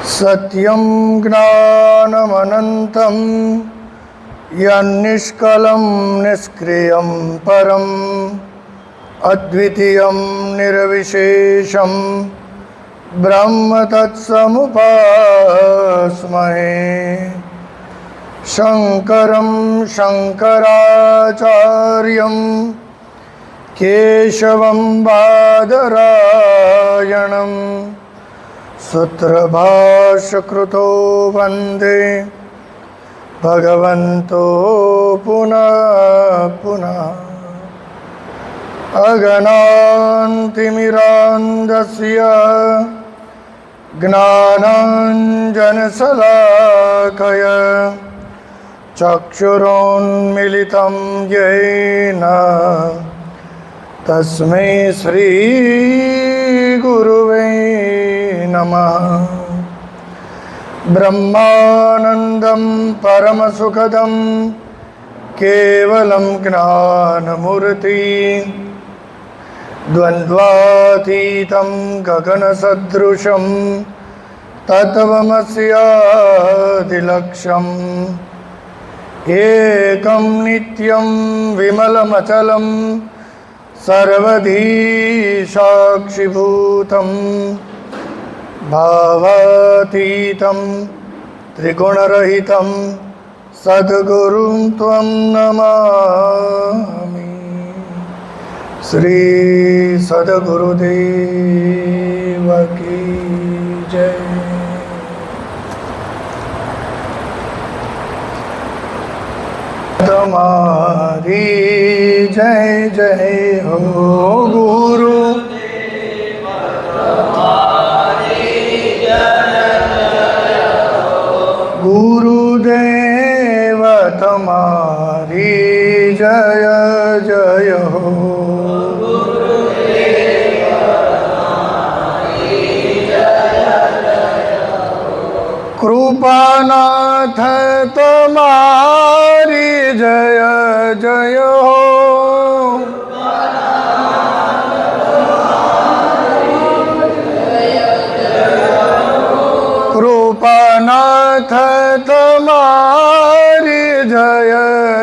सत्यं ज्ञानमनन्तं यन्निष्कलं निष्क्रियं परम् अद्वितीयं निर्विशेषं ब्रह्म तत्समुपास्महे। शङ्करं शङ्कराचार्यं केशवं बादरायणं सूत्रभाष्यकृतो वन्दे भगवन्तो पुनः पुनः। अगनान्तिमिरान्धस्य ज्ञानाञ्जनशलाकया चक्षुरोन्मिलितं येन तस्मै श्रीगुरुवे नमः। ब्रह्मानन्दं परमसुखदं केवलं ज्ञानमूर्ति द्वन्द्वातीतं गगनसदृशं तत्त्वमस्यादिलक्ष्यम् एकं नित्यं विमलमचलं सर्वधी साक्षिभूतं भावातीतं त्रिगुणरहितं सद्गुरुं त्वं नमामि। श्री सद्गुरुदेव की जय। तुम्हारी जय जय हो गुरु, गुरुदेव तुम्हारी जय जय हो। कृपानाथ तुम्हारी जय जय हो। कृपानाथ तुम्हारी जय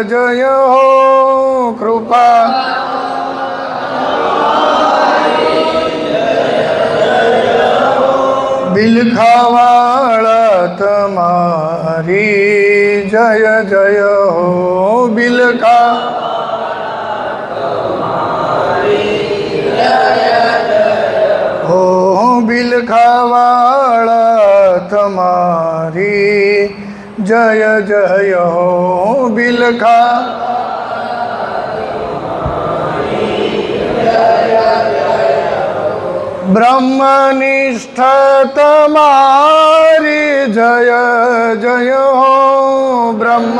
जय हो। कृपा बिलखावाड़ा तुम्हारी जय जय हो। बिलखा हो बिलखावाड़ा तुम्हारी जय जय हो। बिलखा ब्रह्मनिष्ठ तुम्हारी जय जय हो। ब्रह्म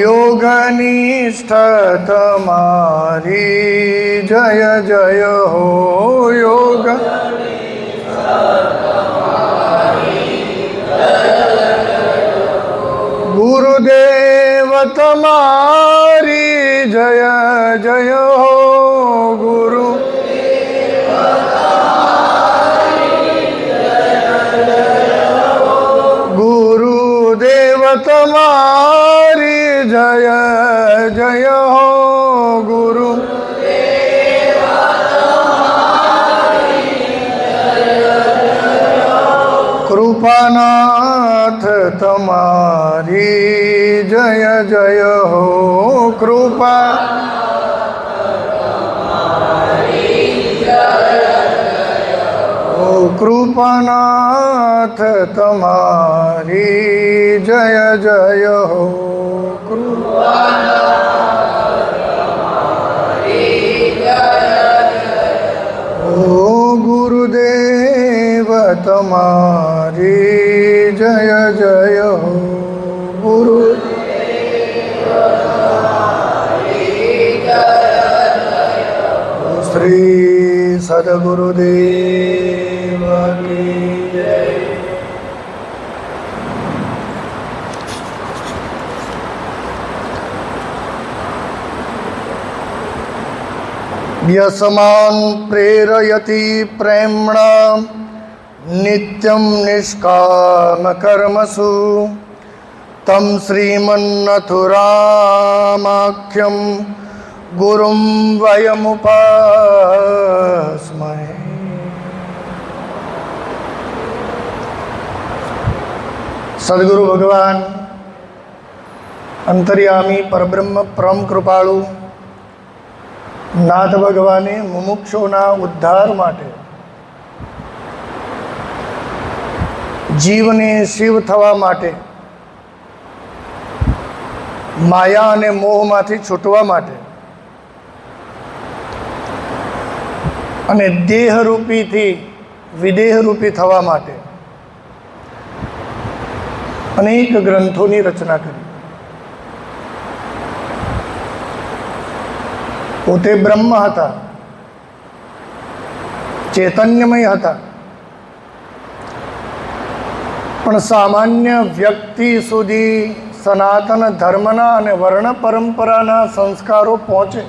योगनिष्ठ तुम्हारी जय जय हो। योग गुरुदेव तुम्हारी जय जय हो। गुरु गुरुदेव तुम्हारी जय जय हो। गुरु कृपानाथ तुम्हारी जय जय हो। कृपा ओ कृपानाथ तुम्हारी जय जय हो। ओ गुरुदेव तुम्हारी जय जय हो। गुरु श्री सद्गुरुदेव की जय। यस्मान् प्रेरयति प्रेम्णा नित्यं निष्कामकर्मसु तं श्रीमन्नथुरामाख्यं गुरुं वयमुपास्महे। सद्गुरु भगवान अंतर्यामी परब्रह्म परम कृपाळु नाथ भगवाने मुमुक्षोना उद्धार माटे जीवने शिव थवा माटे माया अने मोहमांथी छूटवा माटे अने देहरूपी थी विदेहरूपी थवा माटे अनेक ग्रंथोनी रचना करी। पोते ब्रह्म हता, चैतन्यमय हता, पण सामान्य व्यक्ति सुधी सनातन धर्मना अने वर्ण परंपराना संस्कारो पहोंचे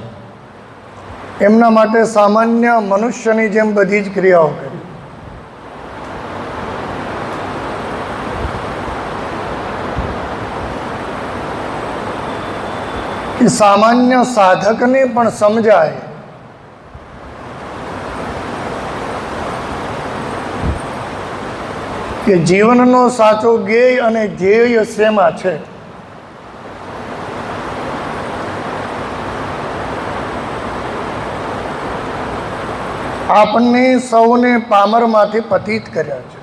एमना माटे सामान्य मनुष्यनी जेम बधी ज क्रियाओ करी। कि सामान्य साधक ने पण समजाय कि जीवननो साचो ज्ञेय अने ध्येय शेमा छे। आपने सौने पामरमांथी पतित कर्या छे।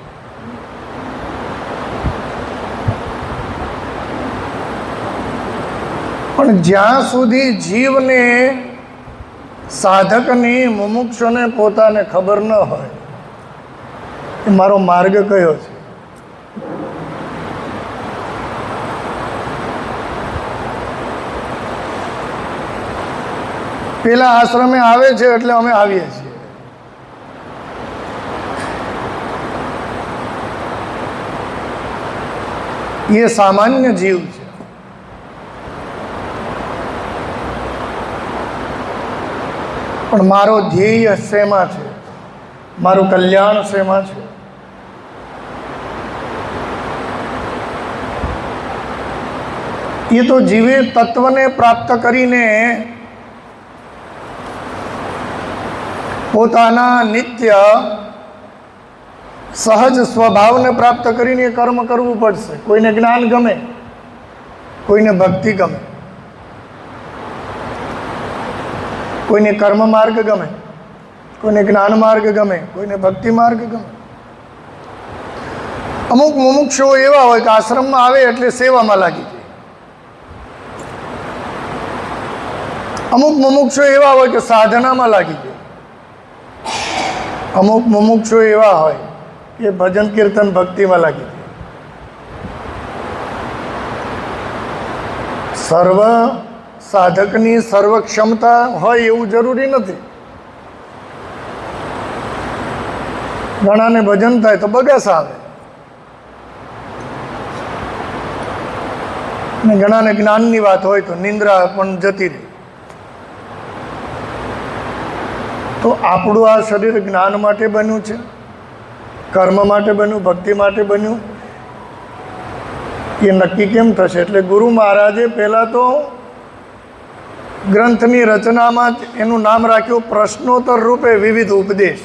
पण ज्यां सुधी जीवने साधकने मुमुक्षुने पोताने खबर न होय कि मारो मार्ग कयो छे, पेला आश्रमे आवे छे एटले अमे आवीए छीए। ये सामान्य जीव छे। पण मारो ध्येय शेमा छे, मारू कल्याण शेमा छे। ये तो जीवे तत्वने प्राप्त करीने पोताना नित्य सहज स्वभावने प्राप्त करीने कर्म करवू पड़शे। कोईने ज्ञान गमे, कोईने भक्ति गमे, कोईने कर्म मार्ग गमे, कोईने ज्ञान मार्ग गमे, कोईने भक्ति मार्ग गमे। अमुक मुमुक्षुओ एवा होय के आश्रम में आवे एटले सेवा में लागी जाय। अमुक मुमुक्षुओ एवा होय के साधना में लागी जाय। अमुक मुमुक्षुओ एवा होय के भजन कीर्तन भक्ति में लागी जाय। सर्व साधकनी सर्व क्षमता होय एवुं जरूरी नथी। घणाने भजन थाय तो बगास आवे ने घणाने ज्ञाननी वात होय तो निंद्रा पण जती रहे। तो आपणुं आ शरीर ज्ञान माटे बन्युं छे, कर्म माटे बन्युं, भक्ति माटे बन्युं, ये नक्की केम थशे? एटले गुरु महाराजे पहेला तो ग्रंथनी रचनामां ज एनुं नाम राख्युं प्रश्नोत्तर रूपे विविध उपदेश।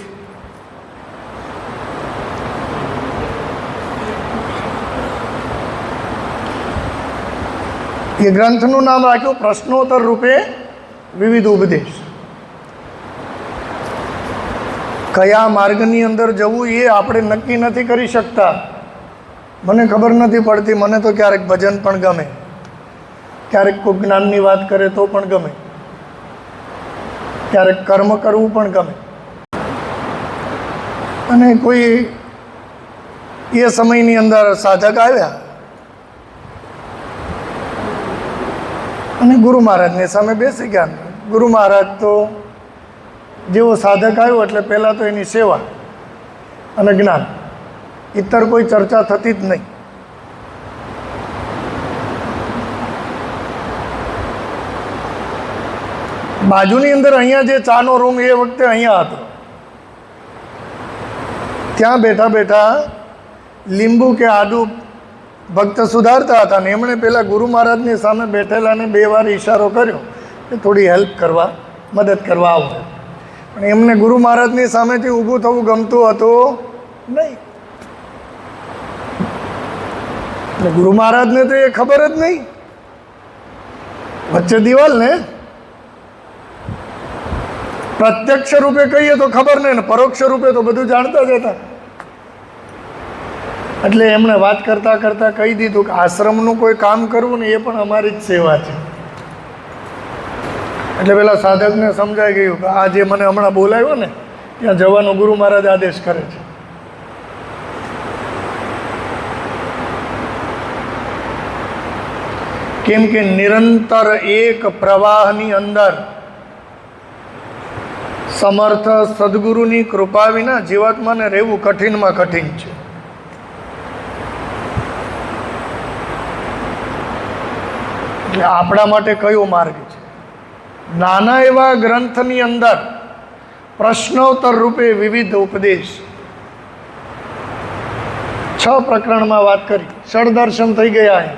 ये ग्रंथनुं नाम राख्युं प्रश्नोत्तर रूपे विविध उपदेश। कया मार्गनी अंदर जवुं ए आपणे नक्की नथी करी शकता। मने खबर नथी पड़ती। मने तो क्यारेक भजन पण गमे, क्यारेक कोई ज्ञाननी वात करे तो पण गमे, क्यारेक कर्म करवुं पण गमे। अने कोई ए समयनी अंदर साधक आव्या अने गुरु महाराजनी सामे बेसी गया। गुरु महाराज तो जेवो साधक आव्यो एटले पहेला तो एनी सेवा अने ज्ञान, इतर कोई चर्चा थती ज नहीं। બાજુની અંદર અહીંયા જે ચાનો રૂમ એ વખતે અહીંયા હતો, ત્યાં બેઠા બેઠા લીંબુ કે આદુ ભક્ત સુધારતા હતા ને એમણે પેલા ગુરુ મહારાજની સામે બેઠેલાને 2 વાર ઈશારો કર્યો કે થોડી હેલ્પ કરવા, મદદ કરવા આવો. પણ એમને ગુરુ મહારાજની સામેથી ઊભું થવું ગમતું હતું નહીં. એટલે ગુરુ મહારાજને તો એ ખબર જ નહીં, વચ્ચે દિવાલ ને પ્રત્યક્ષ રૂપે કહીએ તો ખબર નહીં ને પરોક્ષ રૂપે તો બધું જાણતા જ હતા. એટલે એમણે વાત કરતાં કરતાં કહી દીધું કે આશ્રમનું કોઈ કામ કરવું ને એ પણ અમારી જ સેવા છે. એટલે પેલા સાધકને સમજાઈ ગયું કે આ જે મને હમણાં બોલાવ્યો ને ત્યાં જવાનો ગુરુ મહારાજ આદેશ કરે છે. કેમ કે નિરંતર એક પ્રવાહની અંદર સમર્થ સદગુરુની કૃપા વિના જીવાત્માને રહેવું કઠિનમાં કઠિન છે. એટલે આપણા માટે કયો માર્ગ છે? નાના એવા ગ્રંથની અંદર પ્રશ્નોત્તર રૂપે વિવિધ ઉપદેશ 6 પ્રકરણમાં વાત કરી. ષડદર્શન થઈ ગયા છે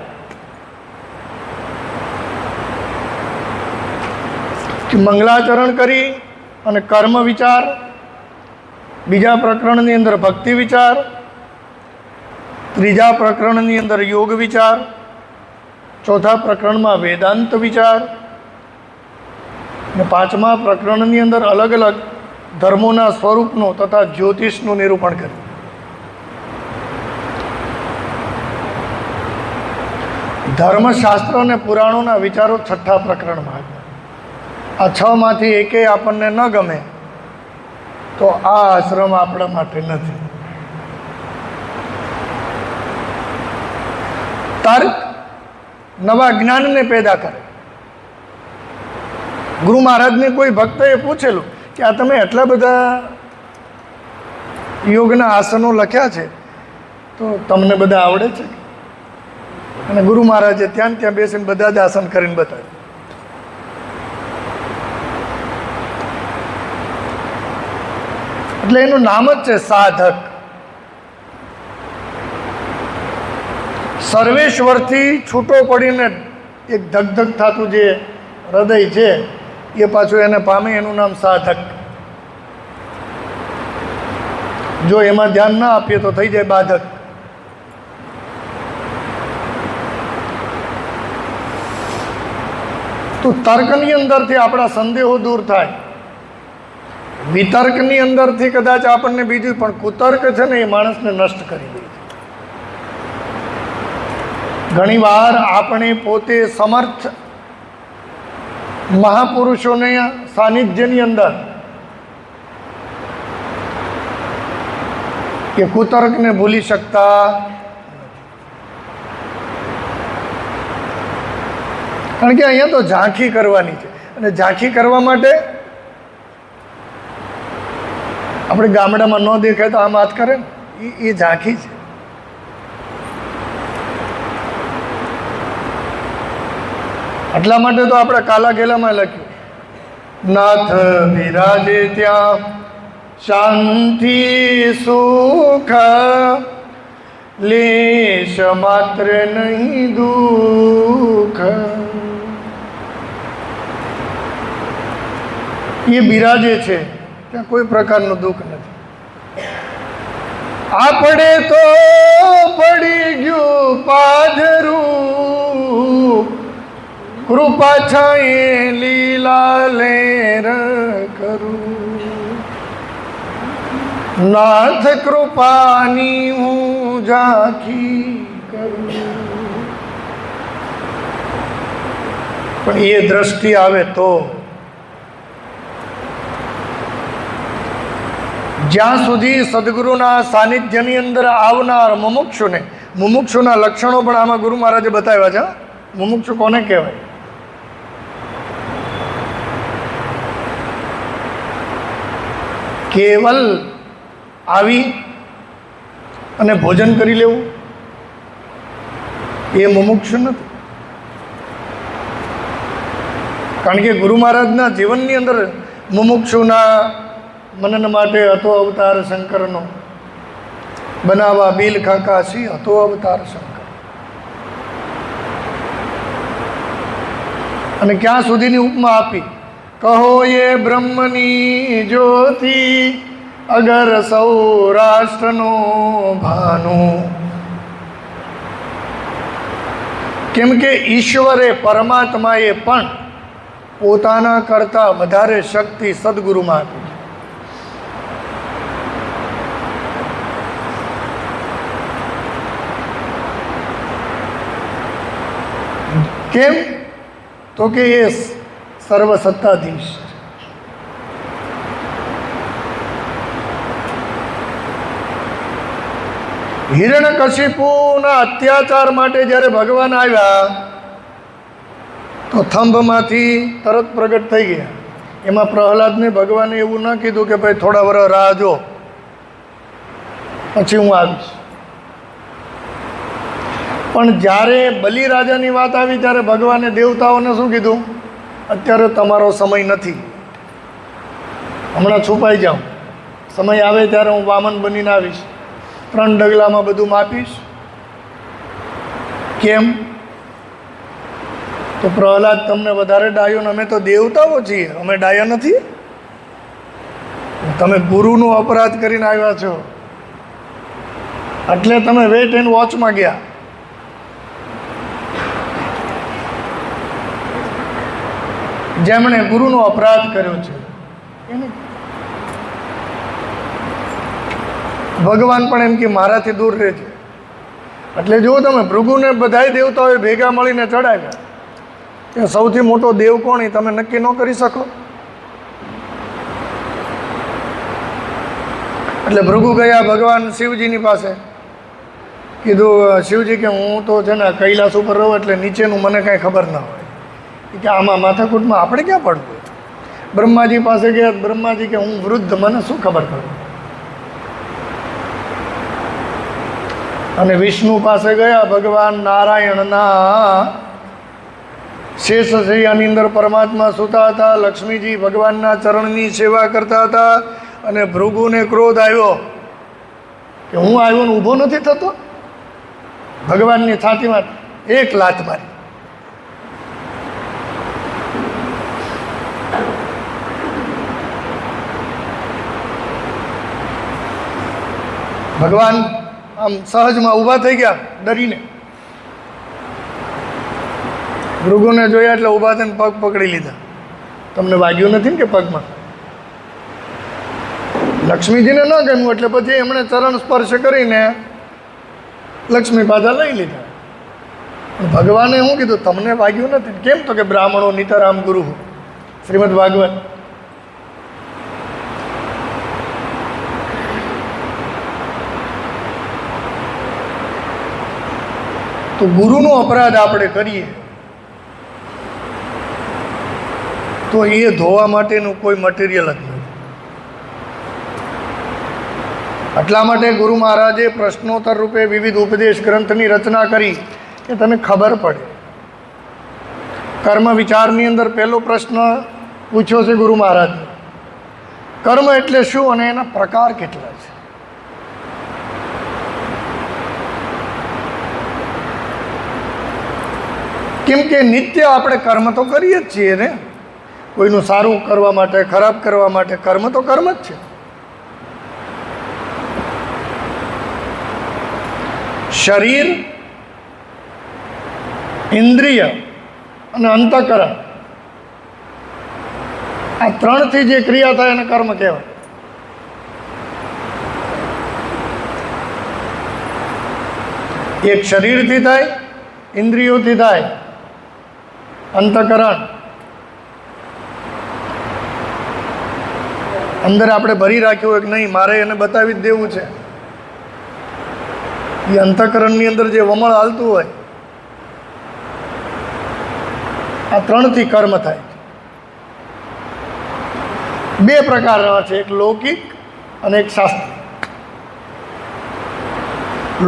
કે મંગલાચરણ કરી અને કર્મ વિચાર, બીજા પ્રકરણની અંદર ભક્તિ વિચાર, ત્રીજા પ્રકરણની અંદર યોગ વિચાર, ચોથા પ્રકરણમાં વેદાંત વિચાર અને 5મા પ્રકરણની અંદર અલગ અલગ ધર્મોના સ્વરૂપનું તથા જ્યોતિષનું નિરૂપણ કર્યું. ધર્મશાસ્ત્ર અને પુરાણોના વિચારો 6થા પ્રકરણમાં હતા. આ 6માંથી એકેય આપણને ન ગમે તો આ આશ્રમ આપણા માટે નથી. તર્ક નવા જ્ઞાનને પેદા કરે. ગુરુ મહારાજને કોઈ ભક્તએ પૂછેલું કે આ તમે એટલા બધા યોગના આસનો લખ્યા છે તો તમને બધા આવડે છે? અને ગુરુ મહારાજે ત્યાં બેસીને બધા જ આસન કરીને બતાવ્યું. એટલે એનું નામ જ છે સાધક. સર્વેશ્વરથી છૂટો પડીને એક ધગધગ થતું જે હૃદય છે એ પાછું એને પામે, એનું નામ સાધક. જો એમાં ધ્યાન ના આપીએ તો થઈ જાય બાધક. તો તર્કની અંદરથી આપણા સંદેહો દૂર થાય, વિતર્કની અંદરથી કદાચ આપણને બીજું, પણ કુતર્ક છે ને એ માણસને નષ્ટ કરી દે છે. ઘણીવાર આપણે પોતે સમર્થ મહાપુરુષોના સાનિધ્યની અંદર કે કુતર્કને ભૂલી શકતા, કારણ કે અહીંયા તો ઝાંખી કરવાની છે અને ઝાંખી કરવા માટે આપણે ગામડામાં ન દેખાય તો આમ હાથ કરે ને એ ઝાંખી છે. એટલા માટે તો આપણે કાલા ગેલામાં લખ્યું, નાથ બિરાજે ત્યાં શાંતિ સુખ, લેશ માત્ર નહીં દુઃખ. એ બિરાજે છે ત્યાં કોઈ પ્રકારનું દુઃખ નથી. આપણે તો પડી ગયું પાધરું, કૃપા છાયે લીલા લેર કરું. નાથ કૃપાની હું ઝાંખી કરું. પણ એ દ્રષ્ટિ આવે તો, જ્યાં સુધી સદગુરુના સાનિધ્યની અંદર આવનાર મુમુક્ષુના લક્ષણો પણ આમાં ગુરુ મહારાજે બતાવ્યા છે. મુમુક્ષુ કોને કહેવાય? કેવલ આવી અને ભોજન કરી લેવું એ મુમુક્ષુ નથી. કારણ કે ગુરુ મહારાજના જીવનની અંદર મુમુક્ષુના મનન માટે હતો અવતાર શંકરનો, બનાવા બિલ ખાકાશી હતો અવતાર શંકર. અને ક્યાં સુધીની ઉપમા આપી, કહો એ બ્રહ્મની જ્યોતિ અગર સૌરાષ્ટ્રનો ભાનુ. કેમ કે ઈશ્વરે પરમાત્માએ પણ પોતાના કરતાં વધારે શક્તિ સદગુરુમાં આપી. કેમ? તો કે એ સર્વસત્તાધીશ. હિરણ્યકશિપુના અત્યાચાર માટે જ્યારે ભગવાન આવ્યા તો થંભમાંથી તરત પ્રગટ થઈ ગયા. એમાં પ્રહલાદને ભગવાને એવું ન કીધું કે ભાઈ થોડા વર્ષ રાહ જો, પછી હું આવીશ. પણ જ્યારે બલિરાજાની વાત આવી ત્યારે ભગવાને દેવતાઓને શું કીધું? અત્યારે તમારો સમય નથી, હમણાં છુપાઈ જાઓ, સમય આવે ત્યારે હું વામન બનીને આવીશ, 3 ડગલામાં બધું માપીશ. કેમ? તો પ્રહલાદ તમને વધારે ડાયો, અમે તો દેવતાઓ છીએ, અમે ડાયા નથી. તમે ગુરુનો અપરાધ કરીને આવ્યા છો એટલે તમે વેટ એન્ડ વોચમાં ગયા. જેમણે ગુરુનો અપરાધ કર્યો છે એને ભગવાન પણ એમ કે મારાથી દૂર રહેજે. એટલે જુઓ તમે, ભૃગુને બધાય દેવતાઓએ ભેગા મળીને ચડાવ્યા. કે સૌથી મોટો દેવ કોણ એ તમે નક્કી ન કરી શકો. એટલે ભૃગુ ગયા ભગવાન શિવજીની પાસે. કીધું શિવજી કે હું તો છે ને કૈલાસ ઉપર રહું એટલે નીચેનું મને કાંઈ ખબર ના હોય, કે આમાં માથાકૂટમાં આપણે ક્યાં પડતું. બ્રહ્માજી પાસે ગયા. બ્રહ્માજી કે હું વૃદ્ધ, મને શું ખબર પડે. અને વિષ્ણુ પાસે ગયા. ભગવાન નારાયણના શેષશૈયાની અંદર પરમાત્મા સૂતા હતા. લક્ષ્મીજી ભગવાનના ચરણની સેવા કરતા હતા. અને ભૃગુને ક્રોધ આવ્યો કે હું આવ્યો ને ઊભો નથી થતો. ભગવાનની છાતીમાં એક લાત મારી. ભગવાન આમ સહજમાં ઊભા થઈ ગયા ડરીને. ભૃગુને જોયા એટલે ઊભા થઈને પગ પકડી લીધા. તમને વાગ્યું નથી ને કે પગમાં? લક્ષ્મીજીને ન ગમ્યું એટલે પછી એમણે ચરણ સ્પર્શ કરીને લક્ષ્મી પાછા લઈ લીધા. ભગવાને શું કીધું? તમને વાગ્યું નથી. કેમ? તો કે બ્રાહ્મણો નિતરામ ગુરુ, શ્રીમદ ભાગવત. તો ગુરુનો અપરાધ આપણે કરીએ તો એ ધોવા માટેનું કોઈ મટીરિયલ જ નથી. એટલા માટે ગુરુ મહારાજે પ્રશ્નોત્તર રૂપે વિવિધ ઉપદેશ ગ્રંથની રચના કરી કે તને ખબર પડે. કર્મ વિચારની અંદર પહેલો પ્રશ્ન પૂછ્યો છે ગુરુ મહારાજે, કર્મ એટલે શું અને એના પ્રકાર કેટલા છે. કેમ કે નિત્ય આપણે કર્મ તો કરીએ જ છીએ ને. કોઈનું સારું કરવા માટે, ખરાબ કરવા માટે કર્મ તો કર્મ જ છે. શરીર, ઇન્દ્રિય અને અંતઃકરણ, આ 3થી જે ક્રિયા થાય એને કર્મ કહેવાય. એક શરીરથી થાય, ઇન્દ્રિયોથી થાય, અંતઃકરણ અંદર આપણે ભરી રાખ્યું હોય કે નહીં મારે એને બતાવી જ દેવું છે. એ અંતઃકરણની અંદર જે વમળ હાલતું હોય, આ 3થી કર્મ થાય. 2 પ્રકારના છે, એક લૌકિક અને એક શાસ્ત્રીય.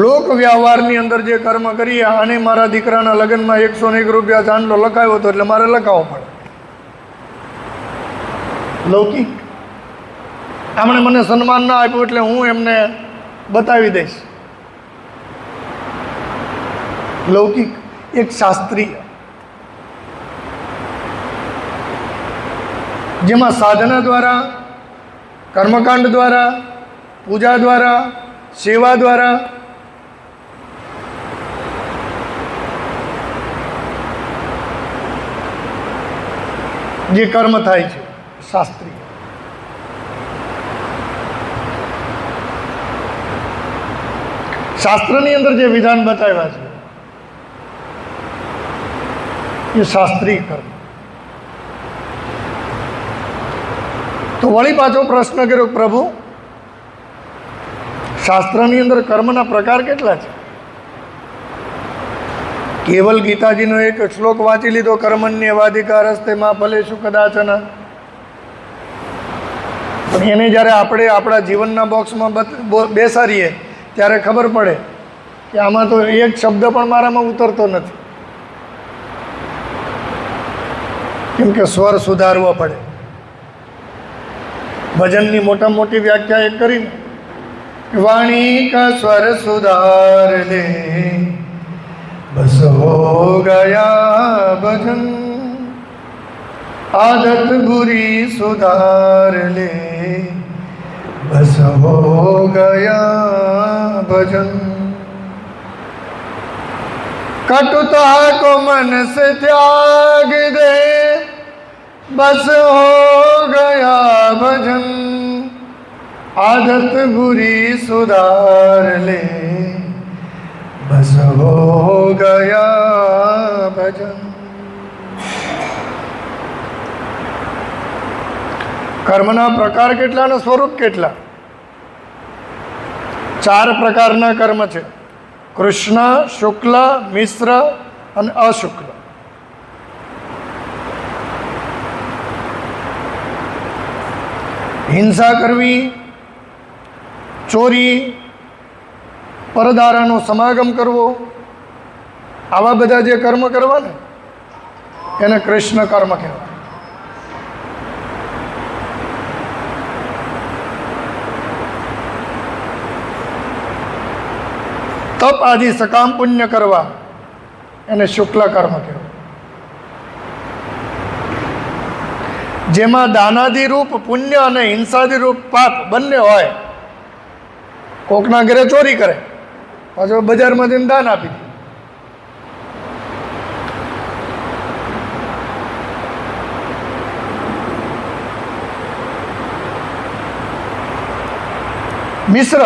લોક વ્યવહારની અંદર જે કર્મ કરીએ, અને મારા દીકરાના લગ્નમાં 101 રૂપિયા ચાંદલો લખાવ્યો હતો એટલે મારે લખાવવો પડે. લૌકિક. આમણે મને સન્માન ના આપ્યું એટલે હું એમને બતાવી દઈશ. લૌકિક. એક શાસ્ત્રીય, જેમાં સાધના દ્વારા, કર્મકાંડ દ્વારા, પૂજા દ્વારા, સેવા દ્વારા જે કર્મ થાય છે, શાસ્ત્રીય. શાસ્ત્રની અંદર જે વિધાન બતાવ્યા છે એ શાસ્ત્રીય કર્મ. તો વળી પાછો પ્રશ્ન કર્યો, પ્રભુ શાસ્ત્રની અંદર કર્મના પ્રકાર કેટલા છે? કેવલ ગીતાજીનો એક શ્લોક વાંચી લીધો, કર્મણ્યવાધિકાર હસ્તે માં ફલેષુ કદાચન. પણ એને જ્યારે આપણે આપણા જીવનના બોક્સમાં બેસાડીએ ત્યારે ખબર પડે કે આમાં તો એક શબ્દ પણ મારામાં ઉતરતો નથી. કેમ કે સ્વર સુધારવો પડે. ભજનની મોટા મોટી વ્યાખ્યા એક કરીને, વાણી કા સ્વર સુધાર લે બસ હો ગયા ભજન, આદત બુરી સુધાર લે બસ હો ગયા ભજન, कटुता को मन से त्याग दे बस हो गया भजन, आदत बुरी सुधार ले बस हो गया भजन। કર્મના પ્રકાર કેટલા અને સ્વરૂપ કેટલા? 4 પ્રકારના કર્મ છે: કૃષ્ણ, શુક્લ, મિશ્ર અને અશુક્લ. હિંસા કરવી, ચોરી, પરદારાનો સમાગમ કરવો, આવા બધા જે કર્મ કરવા ને એને કૃષ્ણ કર્મ કહેવાય. તપ આદિ સકામ પુણ્ય કરવા એને શુક્લ કર્મ કહેવાય. જેમાં દાનાદિ રૂપ પુણ્ય અને હિંસાદિ રૂપ પાપ બંને હોય. કોકના ઘરે ચોરી કરે, પાછો બજારમાં જઈને દાન આપી દે. મિશ્ર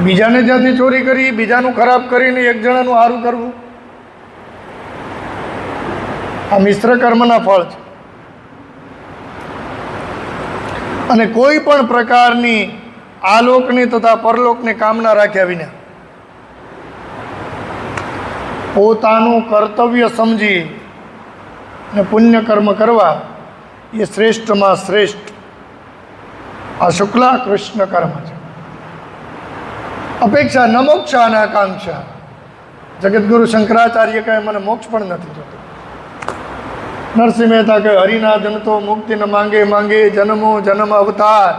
બીજાને જ્યાંથી ચોરી કરી, બીજાનું ખરાબ કરીને એક જણાનું સારું કરવું, આ મિશ્ર કર્મના ફળ છે. અને કોઈ પણ પ્રકારની આલોકની તથા પરલોકની કામના રાખ્યા વિના પોતાનું કર્તવ્ય સમજી અને પુણ્ય કર્મ કરવા એ શ્રેષ્ઠમાં શ્રેષ્ઠ આ શુક્લા કૃષ્ણ કર્મ છે. અપેક્ષા ન મોક્ષા ન આકાંક્ષા. જગતગુરુ શંકરાચાર્ય કહે મને મોક્ષ પણ નથી જોતો. નરસિંહ મહેતા કહે હરિના જન તો મુક્તિ ન માંગે, માંગે જન્મો જન્મ અવતાર.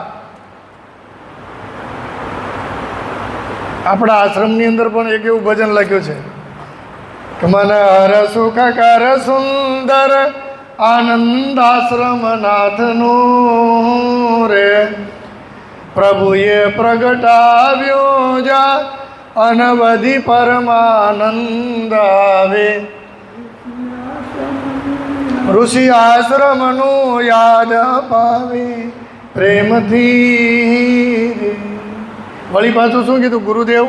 આપણા આશ્રમની અંદર પણ એક એવું ભજન લખ્યું છે કે મન હર સુખ કર સુંદર આનંદાશ્રમ નાથનું રે, પ્રભુએ પ્રગટાવ્યો જા અનવધિ પરમાનંદ આવે. ઋષિ આશ્રમનું યાદ અપાવે પ્રેમથી. વળી પાછું શું કીધું? ગુરુદેવ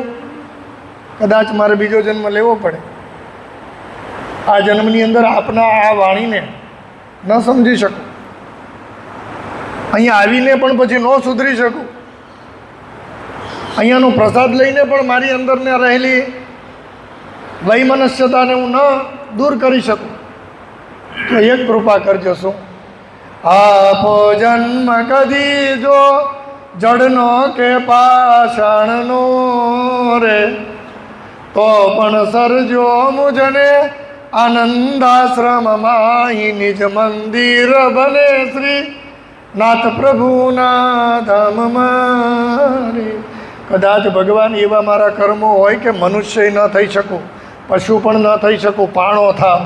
કદાચ મારે બીજો જન્મ લેવો પડે, આ જન્મની અંદર આપના આ વાણીને ન સમજી શકું, અહીંયા આવીને પણ પછી ન સુધરી શકું, અહીંયાનો પ્રસાદ લઈને પણ મારી અંદરને રહેલી વૈમનસ્યતાને હું ન દૂર કરી શકું, તો એક કૃપા કરજો. શું આપો જન્મ કદી જો જડનો કે પાષાણનો રે, તો પણ સરજો મુજને આનંદાશ્રમમાં નિજ મંદિર બને શ્રી નાથ પ્રભુના ધામમાં રે. કદાચ ભગવાન એવા મારા કર્મો હોય કે મનુષ્ય ન થઈ શકું, પશુ પણ ન થઈ શકું, પાણો થાવ,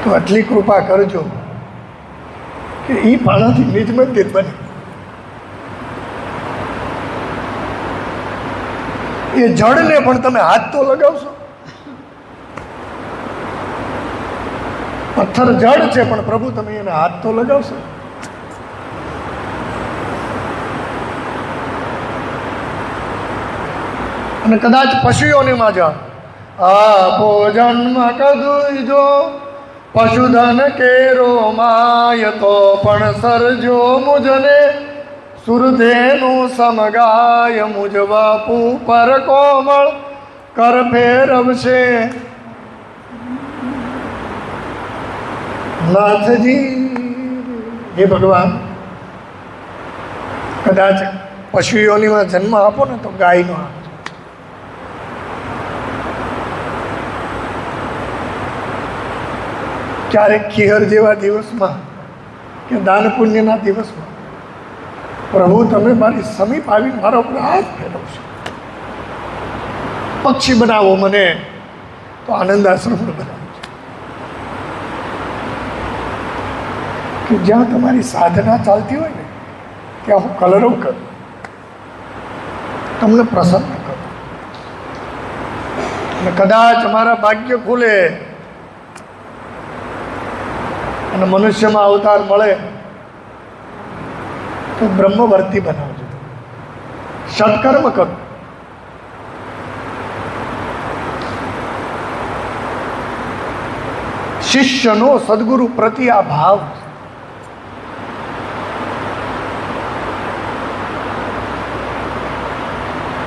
તો આટલી કૃપા કરજો કે એ પાણાથી નિજ મંદિર બને. એ જળને પણ તમે હાથ તો લગાવશો. પથ્થર જળ છે પણ પ્રભુ તમે એને હાથ તો લગાવશો. અને કદાચ પશુઓની માં જાઓ, આપો જન્મ કદુજો પશુધન કેરો માય તો પણ સરજો મુજને સુરધેનું સમગાય મુજ બાપુ પર કોમળ કર ફેરવશે નાથજી. હે ભગવાન, કદાચ પશુઓનીમાં જન્મ આપો ને તો ગાયનો આપો. ક્યારેક ખીહર જેવા દિવસમાં કે દાન પુણ્યના દિવસમાં પ્રભુ તમે મારી સમીપ આવીને મારા ઉપર હાથ ફેરવશો, પક્ષી બનાવો મને, તો આનંદ આશ્રમ બનાવો કે જ્યાં તમારી સાધના ચાલતી હોય ને ત્યાં હું કલરવ કરું, તમને પ્રસન્ન કરું. અને કદાચ અમારા ભાગ્ય ખુલે અને મનુષ્યમાં અવતાર મળે તો બ્રહ્મવર્તી બનાવજો, સત્કર્મ કરો. શિષ્યનો સદગુરુ પ્રતિ આ ભાવ,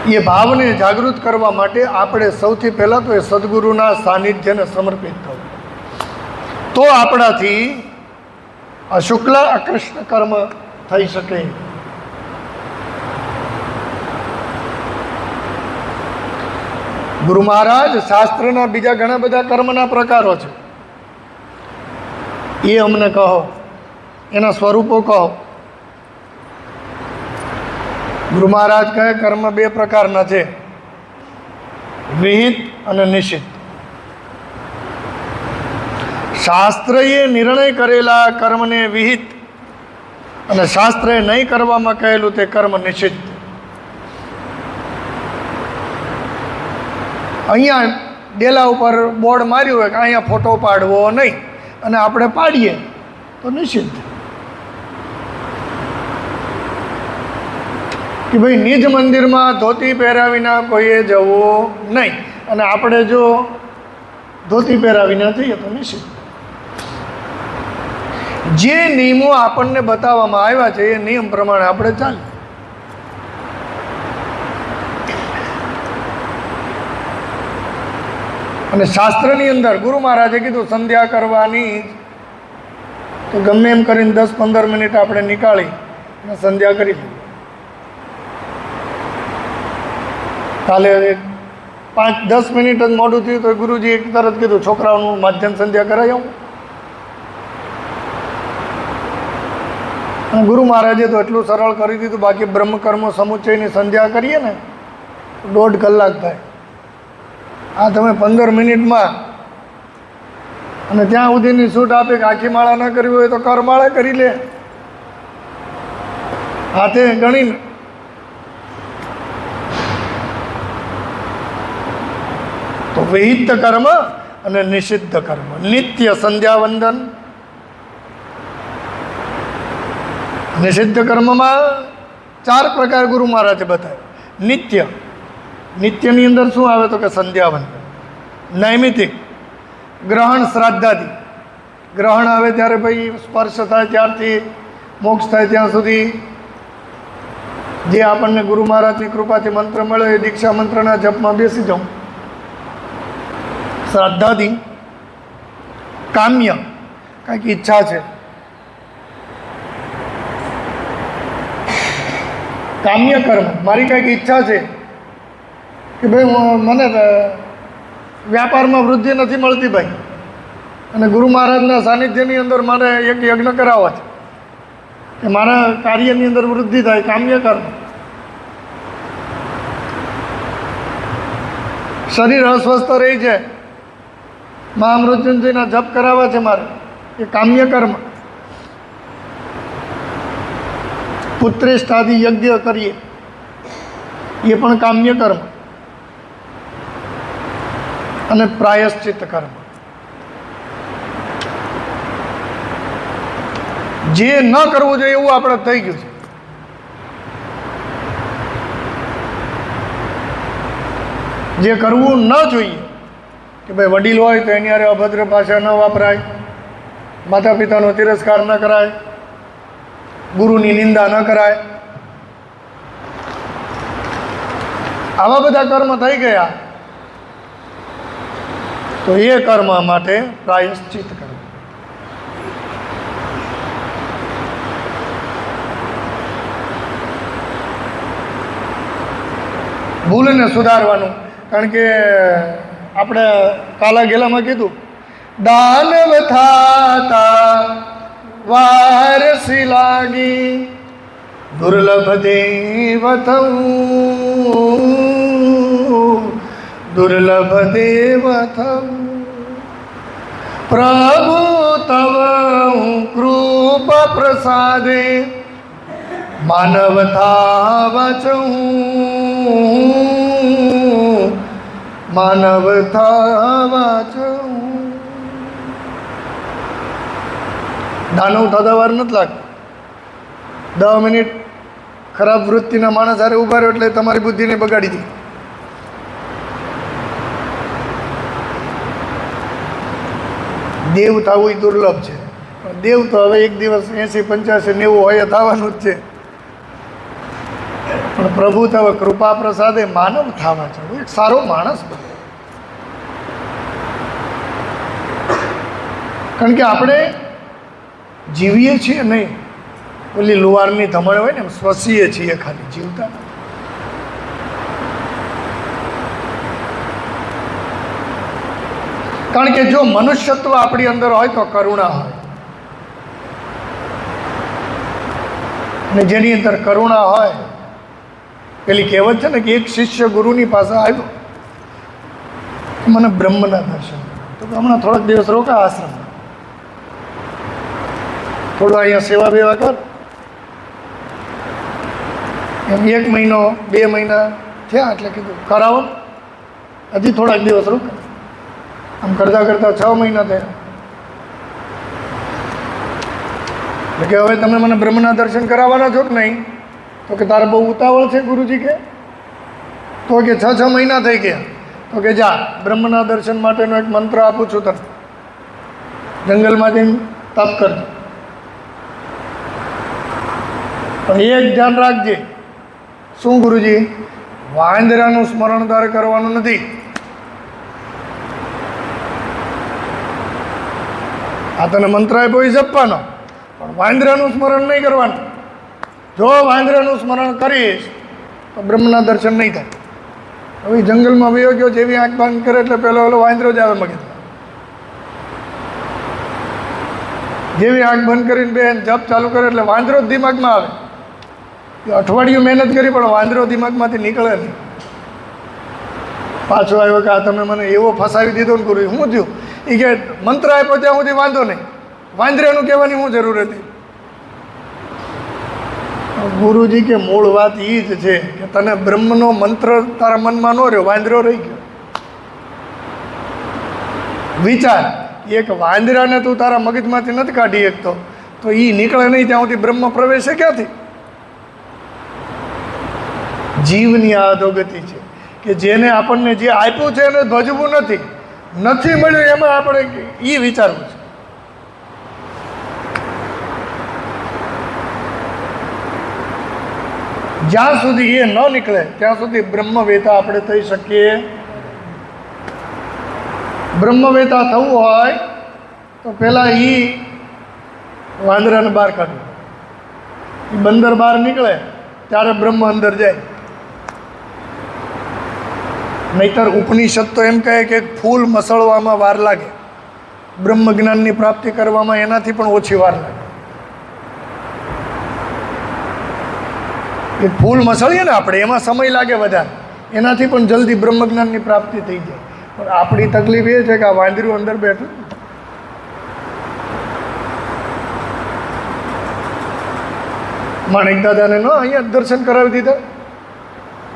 એ ભાવને જાગૃત કરવા માટે આપણે સૌથી પહેલાં તો એ સદગુરુના સાનિધ્યને સમર્પિત કરવું, તો આપણાથી અશુક્લ અકૃષ્ણ કર્મ થઈ શકે. ગુરુ મહારાજ શાસ્ત્રના બીજા ઘણા બધા કર્મના પ્રકારો છે, એ અમને કહો, એના સ્વરૂપો કહો. ગુરુ મહારાજ કહે કર્મ બે પ્રકારના છે, વિહિત અને નિષિદ્ધ. શાસ્ત્રએ નિર્ણય કરેલા કર્મને વિહિત અને શાસ્ત્રએ નહીં કરવામાં કહેલું તે કર્મ નિષિદ્ધ. અહીંયા ડેલા ઉપર બોર્ડ માર્યું હોય કે અહીંયા ફોટો પાડવો નહીં, અને આપણે પાડીએ તો નિષિદ્ધ. કે ભાઈ નિજ મંદિરમાં ધોતી પહેર્યા વિના કોઈએ જવું નહીં, અને આપણે જો ધોતી પહેર્યા વિના જઈએ તો નિષિદ્ધ. જે નિયમો આપણને બતાવવામાં આવ્યા છે એ નિયમ પ્રમાણે આપણે ચાલીએ. અને શાસ્ત્રની અંદર ગુરુ મહારાજે કીધું સંધ્યા કરવાની, તો ગમે એમ કરીને 10-15 મિનિટ આપણે નીકાળી અને સંધ્યા કરી લીધી. કાલે 5-10 મિનિટ જ મોડું થયું તો ગુરુજીએ તરત કીધું છોકરાઓનું માધ્યમ સંધ્યા કરાવી આવું. અને ગુરુ મહારાજે તો એટલું સરળ કરી દીધું. બાકી બ્રહ્મકર્મો સમુચ્ચયની સંધ્યા કરીએ ને 1.5 કલાક થાય. આ તમે 15 મિનિટમાં, અને ત્યાં સુધીની છૂટ આપે કે આખી માળા ન કરવી હોય તો કરમાળા કરી લે, હાથે ગણીને. તો વિહિત કર્મ અને નિષિદ્ધ કર્મ. નિત્ય સંધ્યાવંદન. નિષિદ્ધ કર્મમાં 4 પ્રકાર ગુરુ મહારાજે બતાવ્યા. નિત્ય, નિત્યની અંદર શું આવે તો કે સંધ્યાવંદન. નૈમિતિક, ગ્રહણ શ્રાદ્ધાદિ. ગ્રહણ આવે ત્યારે ભાઈ સ્પર્શ થાય ત્યારથી મોક્ષ થાય ત્યાં સુધી જે આપણને ગુરુ મહારાજની કૃપાથી મંત્ર મળ્યો એ દીક્ષા મંત્રના જપમાં બેસી જાઉં. શ્રાદ્ધાદિ. કામ્ય, કાંઈક ઈચ્છા છે, કામ્ય કર્મ, મારી કાંઈક ઈચ્છા છે કે ભાઈ મને વ્યાપારમાં વૃદ્ધિ નથી મળતી ભાઈ, અને ગુરુ મહારાજના સાનિધ્યની અંદર મારે એક યજ્ઞ કરાવવા છે કે મારા કાર્યની અંદર વૃદ્ધિ થાય, કામ્ય કર્મ. શરીર અસ્વસ્થ રહી છે, મહામૃત્યુંજયના જપ કરાવવા છે મારે, એ કામ્ય કર્મ. પુત્રેષ્ઠાદિ યજ્ઞ કરીએ, એ પણ કામ્ય કર્મ. અને પ્રાયશ્ચિત કર્મ, જે ન કરવું જોઈએ એવું આપણે થઈ ગયું છે. જે કરવું ન જોઈએ કે ભાઈ વડીલ હોય તો એની હારે અભદ્ર ભાષા ન વપરાય, માતા પિતાનો તિરસ્કાર ન કરાય, ગુરુની નિંદા ન કરાય, આવા બધા કર્મ થઈ ગયા તો એ કર્મ માટે પ્રાયશ્ચિત કર્મ. ભૂલને સુધારવાનું, કારણ કે આપણે કાલા ગેલામાં કીધું, દાનવ થાતા વારસી લાગી દુર્લભ દેવ થવું, દુર્લભ દેવ થવું. પ્રભુ તવ કૃપા પ્રસાદે માનવ થાવચું, માનવ થાવચું. દાનવ થતા વાર નથી લાગતી. 10 મિનિટ ખરાબ વૃત્તિના માણસ હારે ઉભા રહ્યો એટલે તમારી બુદ્ધિને બગાડી દી. દેવ થવું એ દુર્લભ છે. દેવ તો હવે એક દિવસ 80, 85, 90 હોય થવાનું જ છે. પણ પ્રભુ તવ કૃપા પ્રસાદે માનવ થવા છે, એક સારો માણસ બને. કારણ કે આપણે જીવીએ છીએ નહીં, ઓલી લુવારની ધમણ હોય ને એમ શ્વસીએ છીએ, ખાલી જીવતા. કારણ કે જો મનુષ્યત્વ આપણી અંદર હોય તો કરુણા હોય, અને જેની અંદર કરુણા હોય, પેલી કહેવત છે ને કે એક શિષ્ય ગુરુની પાસે આવ્યો, મને બ્રહ્મના દર્શન, તો હમણાં થોડાક દિવસ રોકા આશ્રમમાં, થોડું અહીંયા સેવા બેવા કર. એમ 1 મહિનો 2 મહિના થયા એટલે કીધું કરાવો, હજી થોડાક દિવસ રોકા. આમ કરતાં કરતાં 6 મહિના થયા. એટલે કે હવે તમે મને બ્રહ્મના દર્શન કરાવવાના છો કે નહીં? તો કે તારે બહુ ઉતાવળ છે ગુરુજી કે? તો કે 6 મહિના થઈ ગયા. તો કે જા, બ્રહ્મના દર્શન માટેનો એક મંત્ર આપું છું તને, જંગલમાં જઈને તપ કરજો. પણ એક ધ્યાન રાખજે. શું ગુરુજી? વાંદરાનું સ્મરણ તારે કરવાનું નથી. આ તને મંત્ર આપ્યો એ જપવાનો, પણ વાંદરાનું સ્મરણ નહીં કરવાનું. જો વાંદરાનું સ્મરણ કરીશ તો બ્રહ્મના દર્શન નહીં થાય. હવે જંગલમાં વયો ગયો, જેવી આંખ બંધ કરે એટલે પેલો વાંદરો જ આવે મગજ. જેવી આંખ બંધ કરીને બેન જપ ચાલુ કરે એટલે વાંદરો જ દિમાગમાં આવે. અઠવાડિયું મહેનત કરી પણ વાંદરો દિમાગમાંથી નીકળે નહીં. પાછો આવ્યો કે આ તમે મને એવો ફસાવી દીધો ને ગુરુ. શું થયું? એ કે મંત્ર આપ્યો ત્યાં સુધી વાંધો નહીં, વાંદરાનું કહેવાની શું જરૂર હતી? ગુરુજી કે મૂળ વાત એ જ છે કે તને બ્રહ્મનો મંત્ર તારા મનમાં ન રહ્યો, વાંદરો રહી ગયો. વિચાર, એક વાંદરાને તું તારા મગજમાંથી નથી કાઢી શકતો તો એ નીકળે નહીં ત્યાં સુધી બ્રહ્મ પ્રવેશે ક્યાંથી? જીવની આ અધોગતિ છે કે જેને આપણને જે આપ્યું છે એને ભજવું નથી, નથી મળ્યું એમાં આપણે એ વિચારવું છે. જ્યાં સુધી એ ન નીકળે ત્યાં સુધી બ્રહ્મવેતા આપણે થઈ શકીએ. બ્રહ્મવેતા થવું હોય તો પહેલાં એ વાંદરાને બહાર કાઢવું. એ બંદર બહાર નીકળે ત્યારે બ્રહ્મ અંદર જાય. નહીતર ઉપનિષદ તો એમ કહે કે ફૂલ મસળવામાં વાર લાગે, બ્રહ્મ જ્ઞાનની પ્રાપ્તિ કરવામાં એનાથી પણ ઓછી વાર લાગે. એ ફૂલ મસળીએ ને આપણે, એમાં સમય લાગે વધારે, એનાથી પણ જલ્દી બ્રહ્મ જ્ઞાનની પ્રાપ્તિ થઈ જાય. પણ આપણી તકલીફ એ છે કે આ વાંદરું અંદર બેઠું. માણેક દાદાને ન અહીંયા દર્શન કરાવી દીધા,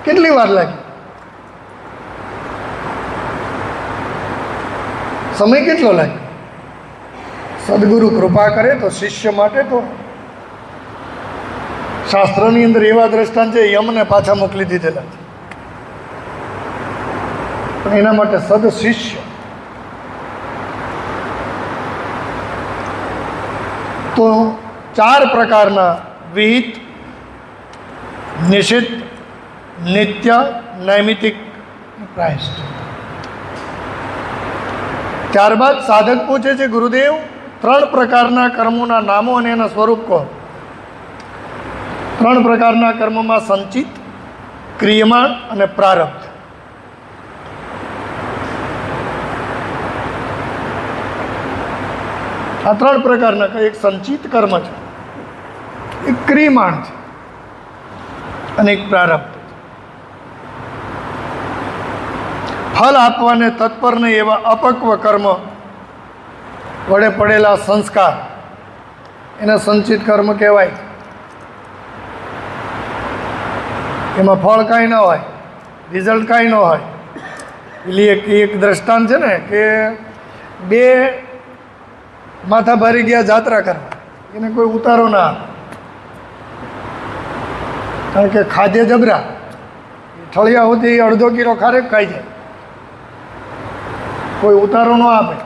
કેટલી વાર લાગી, સમય કેટલો લાગે. સદગુરુ કૃપા કરે તો શિષ્ય માટે તો શાસ્ત્રની અંદર એવા દ્રષ્ટાંત છે, યમને પાછા મોકલી દીધેલા છે. પણ એના માટે સદ શિષ્ય તો 4 પ્રકારના વિહિત, નિષિદ્ધ, નિત્ય, નૈમિતિક, પ્રાયશ્ચિત. ત્યારબાદ સાધક પૂછે છે, ગુરુદેવ 3 પ્રકારના કર્મોના નામો અને એના સ્વરૂપ કહો. 3 પ્રકારના કર્મમાં સંચિત, ક્રિયમાણ અને પ્રારબ્ધ. આ 3 પ્રકારના, એક સંચિત કર્મ છે, એક ક્રિયમાણ છે અને એક પ્રારબ્ધ. ફલ આપવાને તત્પર નહીં એવા અપક્વ કર્મ વડે પડેલા સંસ્કાર, એને સંચિત કર્મ કહેવાય. એમાં ફળ કાંઈ ન હોય, રિઝલ્ટ કાંઈ ન હોય. એટલે એક દ્રષ્ટાંત છે ને કે 2 માથા ભારી ગયા જાત્રા કરવા, એને કોઈ ઉતારો ના આપે, કારણ કે ખાધે જબરા, ઠળિયા સુધી અડધો કિલો ખારેક ખાઈ જાય, કોઈ ઉતારો ન આપે.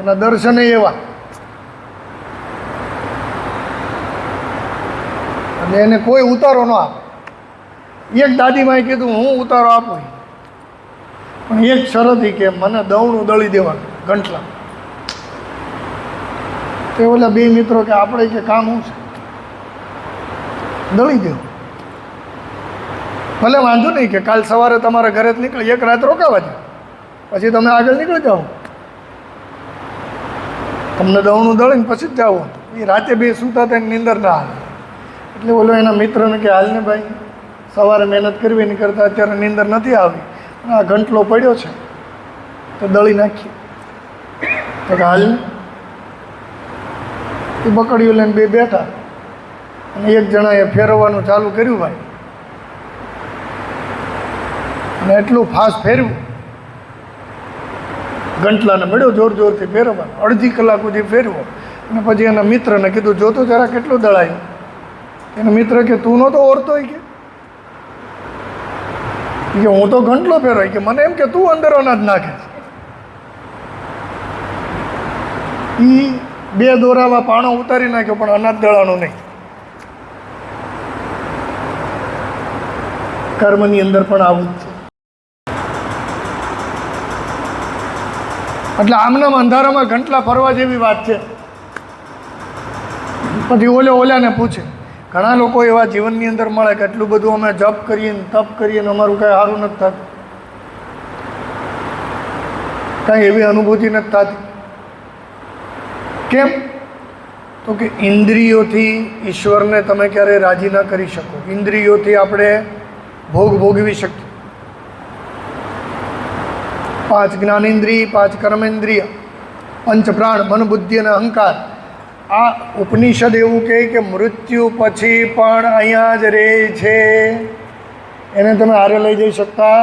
એના દર્શને એવા, અને એને કોઈ ઉતારો ન આપે. એક દાદીમાએ કીધું હું ઉતારો આપું, પણ એક શરત કે મને દવણું દળી દેવાનું ગંટલા. તે ઓલા 2 મિત્રો કે આપણે કે કામ શું છે, દળી દેવું. ભલે વાંધો નહીં કે કાલ સવારે તમારા ઘરે જ નીકળી, એક રાત રોકાવા દે, પછી તમે આગળ નીકળી જાઓ. તમને દવણું દળીને પછી જ જાઓ. એ રાતે 2 સૂતા તેને નીંદર ના આવે. એટલે બોલો એના મિત્રને કે હાલને ભાઈ, સવારે મહેનત કરવી એની કરતાં અત્યારે નીંદર નથી આવી, આ ઘંટલો પડ્યો છે તો દળી નાખીએ. તો કે હાલને. એ બકડીઓ લઈને 2 બેઠા અને એક જણાએ ફેરવવાનું ચાલુ કર્યું ભાઈ, અને એટલું ફાસ્ટ ફેરવ્યું, ઘંટલાને મળ્યો જોર જોરથી ફેરવવાનું, અડધી કલાક સુધી ફેરવો. અને પછી એના મિત્રને કીધું જોતો જરા કેટલું દળાયું. એના મિત્ર કે તું નહોતો ઓરતો કે હું તો ઘંટલો ફેરવાય, કે મને એમ કે તું અંદર અનાજ નાખે છે. એ 2 દોરાવા પાણો ઉતારી નાખ્યો, પણ અનાજ દળાનું નહીં. કર્મની અંદર પણ આવું જ છે. એટલે આમનામ અંધારામાં ઘંટલા ફરવા જેવી વાત છે. પછી ઓલાને પૂછે, ઘણા લોકો એવા જીવનની અંદર મળે કે એટલું બધું અમે જપ કરીએ ને તપ કરીએ ને અમારું કાંઈ સારું નથી થતું, કાંઈ એવી અનુભૂતિ નથી થતી. કેમ? તો કે ઇન્દ્રિયોથી ઈશ્વરને તમે ક્યારેય રાજી ન કરી શકો. ઇન્દ્રિયોથી આપણે ભોગ ભોગવી શકીએ. 5 જ્ઞાનેન્દ્રિય, 5 કર્મેન્દ્રિય, 5 પ્રાણ, મન, બુદ્ધિ અને અહંકાર. આ ઉપનિષદ એવું કહે કે મૃત્યુ પછી પણ અહીંયા જ રહે છે, એને તમે હારે લઈ જઈ શકતા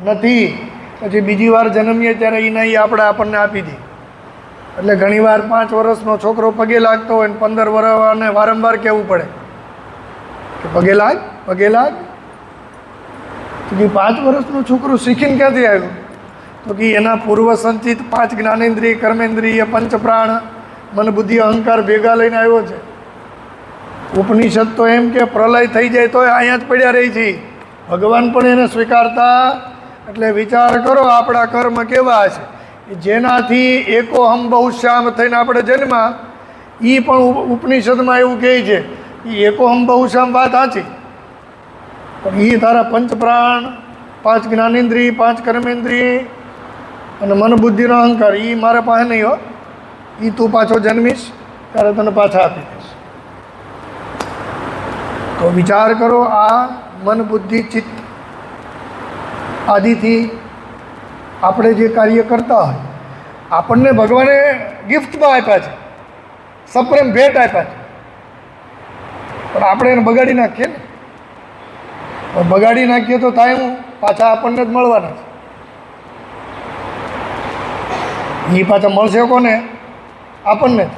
નથી. પછી બીજી વાર જન્મીએ ત્યારે એના આપણને આપી દે. એટલે ઘણીવાર 5 વર્ષનો છોકરો પગે લાગતો હોય ને 15 વર્ષને વારંવાર કહેવું પડે કે પગે લાગ, પગે લાગ. તો કે 5 વર્ષનું છોકરું શીખીને ક્યાંથી આવ્યું? તો કે એના પૂર્વ સંચિત 5 જ્ઞાનેન્દ્રિય, કર્મેન્દ્રિય, 5 પ્રાણ, મન, બુદ્ધિ, અહંકાર ભેગા લઈને આવ્યો છે. ઉપનિષદ તો એમ કે પ્રલય થઈ જાય તો અહીંયા જ પડ્યા રહી છે. ભગવાન પણ એને સ્વીકારતા. એટલે વિચાર કરો આપણા કર્મ કેવા છે, જેનાથી એકોહમ બહુશ્યામ થઈને આપણે જન્મા. એ પણ ઉપનિષદમાં એવું કહે છે કે એકોહમ બહુશ્યામ વાત સાચી, પણ એ તારા 5 પ્રાણ, 5 જ્ઞાનેન્દ્રિય, 5 કર્મેન્દ્રિય અને મન બુદ્ધિનો અહંકાર, એ મારા પાસે નહીં હો. એ તું પાછો જન્મીશ ત્યારે તને પાછા આપી દઈશ. તો વિચાર કરો, આ મન બુદ્ધિ ચિત્ત આદિથી આપણે જે કાર્ય કરતા હોય, આપણને ભગવાને ગિફ્ટમાં આપ્યા છે, સપ્રેમ ભેટ આપ્યા છે, પણ આપણે એને બગાડી નાખીએ ને. બગાડી નાખીએ તો થાય હું, પાછા આપણને જ મળવાના છે. એ પાછા મળશે કોને? આપણને જ.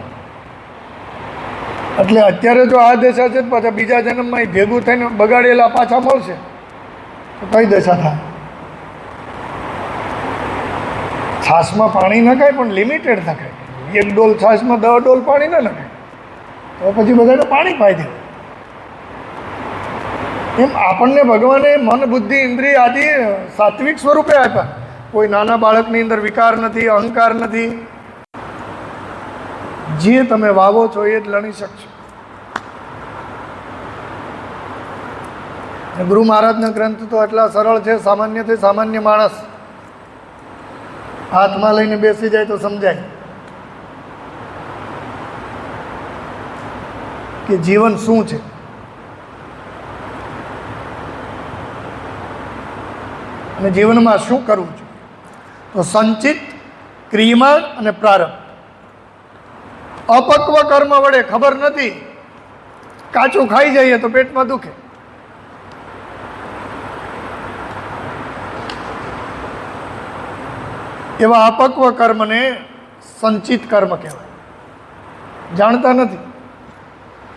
એટલે અત્યારે જો આ દશા છે, પાછા બીજા જન્મમાં એ ભેગું થઈને બગાડેલા પાછા મળશે તો કઈ દશા થાય? છાશમાં પાણી નખાય પણ લિમિટેડ નખાય. 1 ડોલ છાશમાં 10 ડોલ પાણી ન નખાય, તો પછી બધાને પાણી પાઈ દે. એમ આપણને ભગવાને મન બુદ્ધિ ઇન્દ્રિય આદિ સાત્વિક સ્વરૂપે આપ્યા. કોઈ નાના બાળકની અંદર વિકાર નથી, અહંકાર નથી. જે તમે વાવો છો એ જ લણી શકશો. ગુરુ મહારાજના ગ્રંથ તો એટલા સરળ છે, સામાન્યથી સામાન્ય માણસ હાથમાં લઈને બેસી જાય તો સમજાય કે જીવન શું છે. અને જીવનમાં શું કરવું છે? તો સંચિત, ક્રિયમાણ અને પ્રારબ્ધ. અપક્વ કર્મ વડે ખબર નથી, કાચું ખાઈ જઈએ તો પેટમાં દુખે. એવા અપક્વ કર્મને સંચિત કર્મ કહેવાય. જાણતા નથી.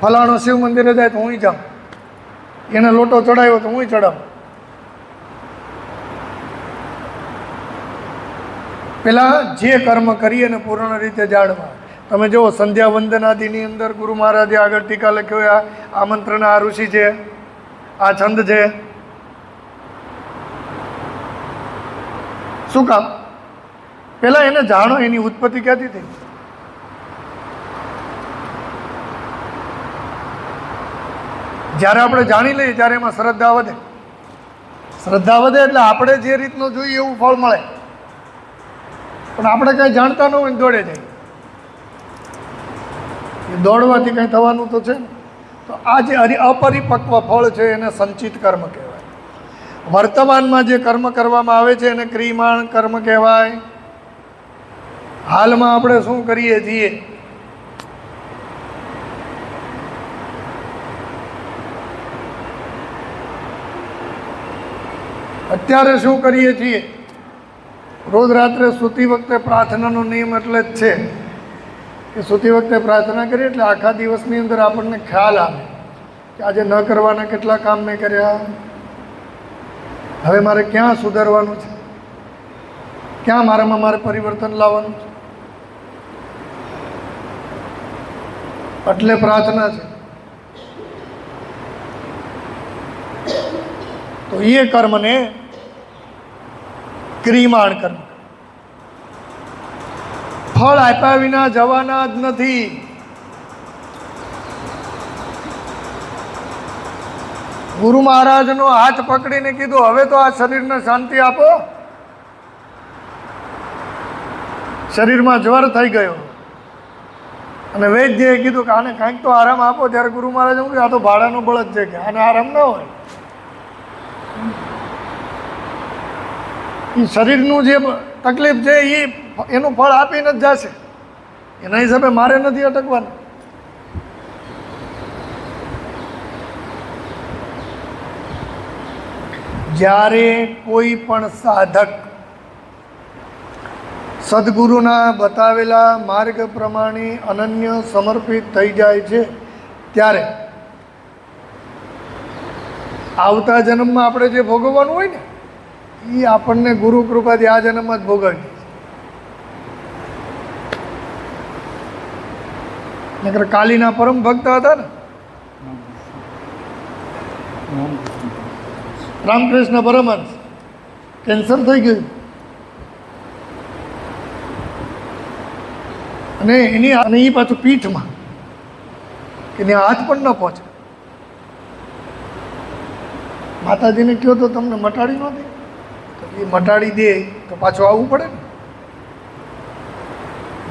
ફલાણો શિવ મંદિરે જાય તો હું જાઉં, એને લોટો ચડાવ્યો તો હું ચડાવું. પેલા જે કર્મ કરીએ ને પૂર્ણ રીતે જાણવા. તમે જુઓ સંધ્યા વંદનાદિની અંદર ગુરુ મહારાજે આગળ ટીકા લખ્યો, આ મંત્રના આ ઋષિ છે, આ છંદ છે. શું કામ? પેલા એને જાણો, એની ઉત્પત્તિ ક્યાંથી થઈ. જ્યારે આપણે જાણી લઈએ ત્યારે એમાં શ્રદ્ધા વધે. શ્રદ્ધા વધે એટલે આપણે જે રીતનું જોઈએ એવું ફળ મળે. પણ આપણે કાંઈ જાણતા ન હોય ને દોડે જાય. એ દોડવાથી કંઈ થવાનું તો છે ને. તો આ જે અપરિપક્વ ફળ છે એને સંચિત કર્મ કહેવાય. વર્તમાનમાં જે કર્મ કરવામાં આવે છે એને ક્રિયમાણ કર્મ કહેવાય. હાલમાં આપણે શું કરીએ છીએ, અત્યારે શું કરીએ છીએ? રોજ રાત્રે સૂતી વખતે પ્રાર્થનાનો નિયમ એટલે જ છે કે સૂતી વખતે પ્રાર્થના કરીએ એટલે આખા દિવસની અંદર આપણને ખ્યાલ આવે કે આજે ન કરવાના કેટલા કામ મેં કર્યા, હવે મારે ક્યાં સુધારવાનું છે, ક્યાં મારે પરિવર્તન લાવવાનું છે. એટલે પ્રાર્થના છે. તો એ કર્મને ક્રિયમાણ કર્મ. ફળ આપ્યા વિના જવાના જ નથી. ગુરુ મહારાજનો હાથ પકડીને કીધું, હવે તો આ શરીરને શાંતિ આપો. શરીરમાં જ્વર થઈ ગયો અને વૈદ્યએ કીધું કે આને કાંઈક તો આરામ આપો. ત્યારે ગુરુ મહારાજ એમ કે આ તો ભાડાનો બળદ છે, કે આને આરામ ન હોય. એ શરીરનું જે તકલીફ છે એ એનું ફળ આપીને જ જશે. એના હિસાબે મારે નથી અટકવાનું. જ્યારે કોઈ પણ સાધક સદગુરુના બતાવેલા માર્ગ પ્રમાણે અનન્ય સમર્પિત થઈ જાય છે ત્યારે આવતા જન્મમાં આપણે જે ભોગવવાનું હોય ને એ આપણને ગુરુ કૃપાથી આ જન્મમાં જ ભોગવી. નકર કાલીના પરમ ભક્ત હતા ને, રામકૃષ્ણ પરમહંસ, કેન્સર થઈ ગયું અને એ પાછું પીઠમાં કે ત્યાં હાથ પણ ન પહોંચે. માતાજીને કહ્યો તો તમને મટાડી નહોતી. એ મટાડી દે તો પાછું આવવું પડે ને,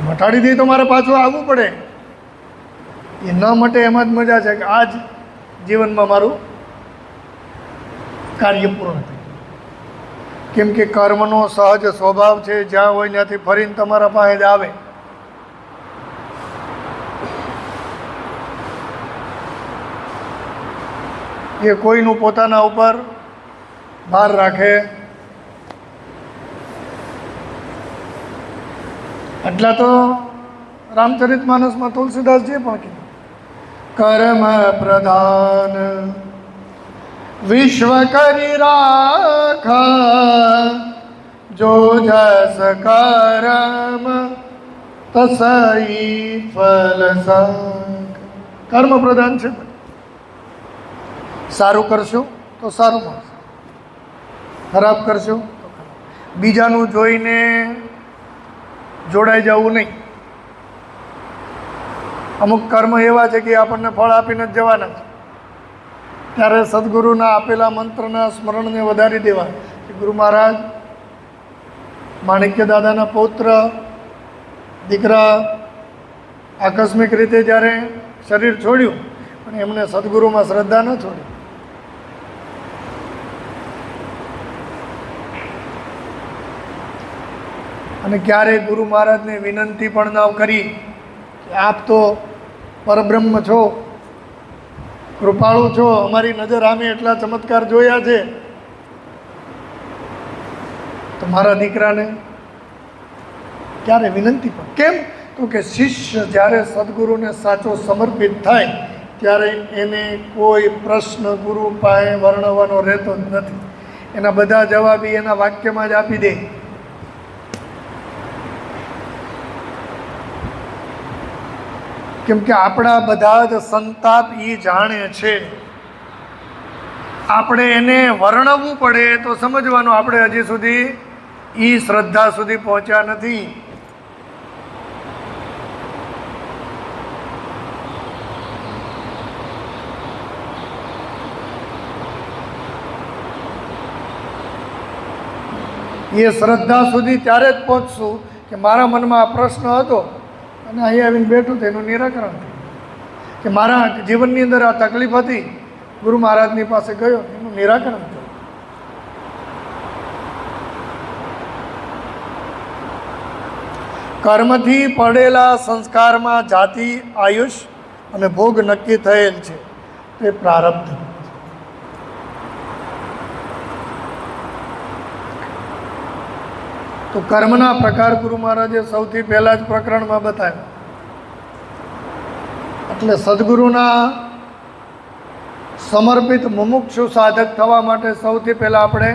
મટાડી દે તો મારે પાછું આવવું પડે. એ ન મટે એમાં જ મજા છે કે આ જ જીવનમાં મારું કાર્ય પૂર્ણ થયું. કેમ કે કર્મનો સહજ સ્વભાવ છે, જ્યાં હોય ત્યાંથી ફરીને તમારા પાસે જ આવે. એ કોઈનું પોતાના ઉપર ભાર રાખે. એટલા તો રામચરિત માનસમાં તુલસીદાસજીએ પણ કીધું, કર્મ પ્રધાન વિશ્વ કરી રાખા, જો જસ કર્મ તસઈ ફલ સાખ. કર્મ પ્રધાન છે. સારું કરશો તો સારું મળશે, ખરાબ કરશો તો ખરાબ. બીજાનું જોઈને જોડાઈ જવું નહીં. અમુક કર્મ એવા છે કે આપણને ફળ આપીને જ જવાના છે. ત્યારે સદગુરુના આપેલા મંત્રના સ્મરણને વધારી દેવા. ગુરુ મહારાજ માણિક્ય દાદાના પૌત્ર દીકરા આકસ્મિક રીતે જ્યારે શરીર છોડ્યું, પણ એમને સદગુરુમાં શ્રદ્ધા ન છોડી. અને ક્યારેય ગુરુ મહારાજને વિનંતી પણ ન કરી કે આપ તો પરબ્રહ્મ છો, કૃપાળુ છો, અમારી નજર સામે એટલા ચમત્કાર જોયા છે, તો મારા દીકરાને ક્યારે વિનંતી પણ કેમ? તો કે શિષ્ય જ્યારે સદગુરુને સાચો સમર્પિત થાય ત્યારે એને કોઈ પ્રશ્ન ગુરુ પાસે વર્ણવવાનો રહેતો જ નથી. એના બધા જવાબ એના વાક્યમાં જ આપી દે. કેમ કે આપણા બધા જ સંતાપ એ જાણે છે. આપણે એને વર્ણવવું પડે તો સમજવાનું આપણે હજી સુધી એ શ્રદ્ધા સુધી પહોંચ્યા નથી. એ શ્રદ્ધા સુધી ત્યારે જ પહોંચશું કે મારા મનમાં આ પ્રશ્ન હતો અને અહીં આવીને બેઠું તો એનું નિરાકરણ થયું. કે મારા જીવનની અંદર આ તકલીફ હતી, ગુરુ મહારાજની પાસે ગયો, એનું નિરાકરણ થયું. કર્મથી પડેલા સંસ્કારમાં જાતિ, આયુષ અને ભોગ નક્કી થયેલ છે, તે પ્રારબ્ધ. તો કર્મના પ્રકાર ગુરુ મહારાજે સૌથી પહેલાં જ પ્રકરણમાં બતાવ્યા. એટલે સદગુરુના સમર્પિત મુમુક્ષુ સાધક થવા માટે સૌથી પહેલાં આપણે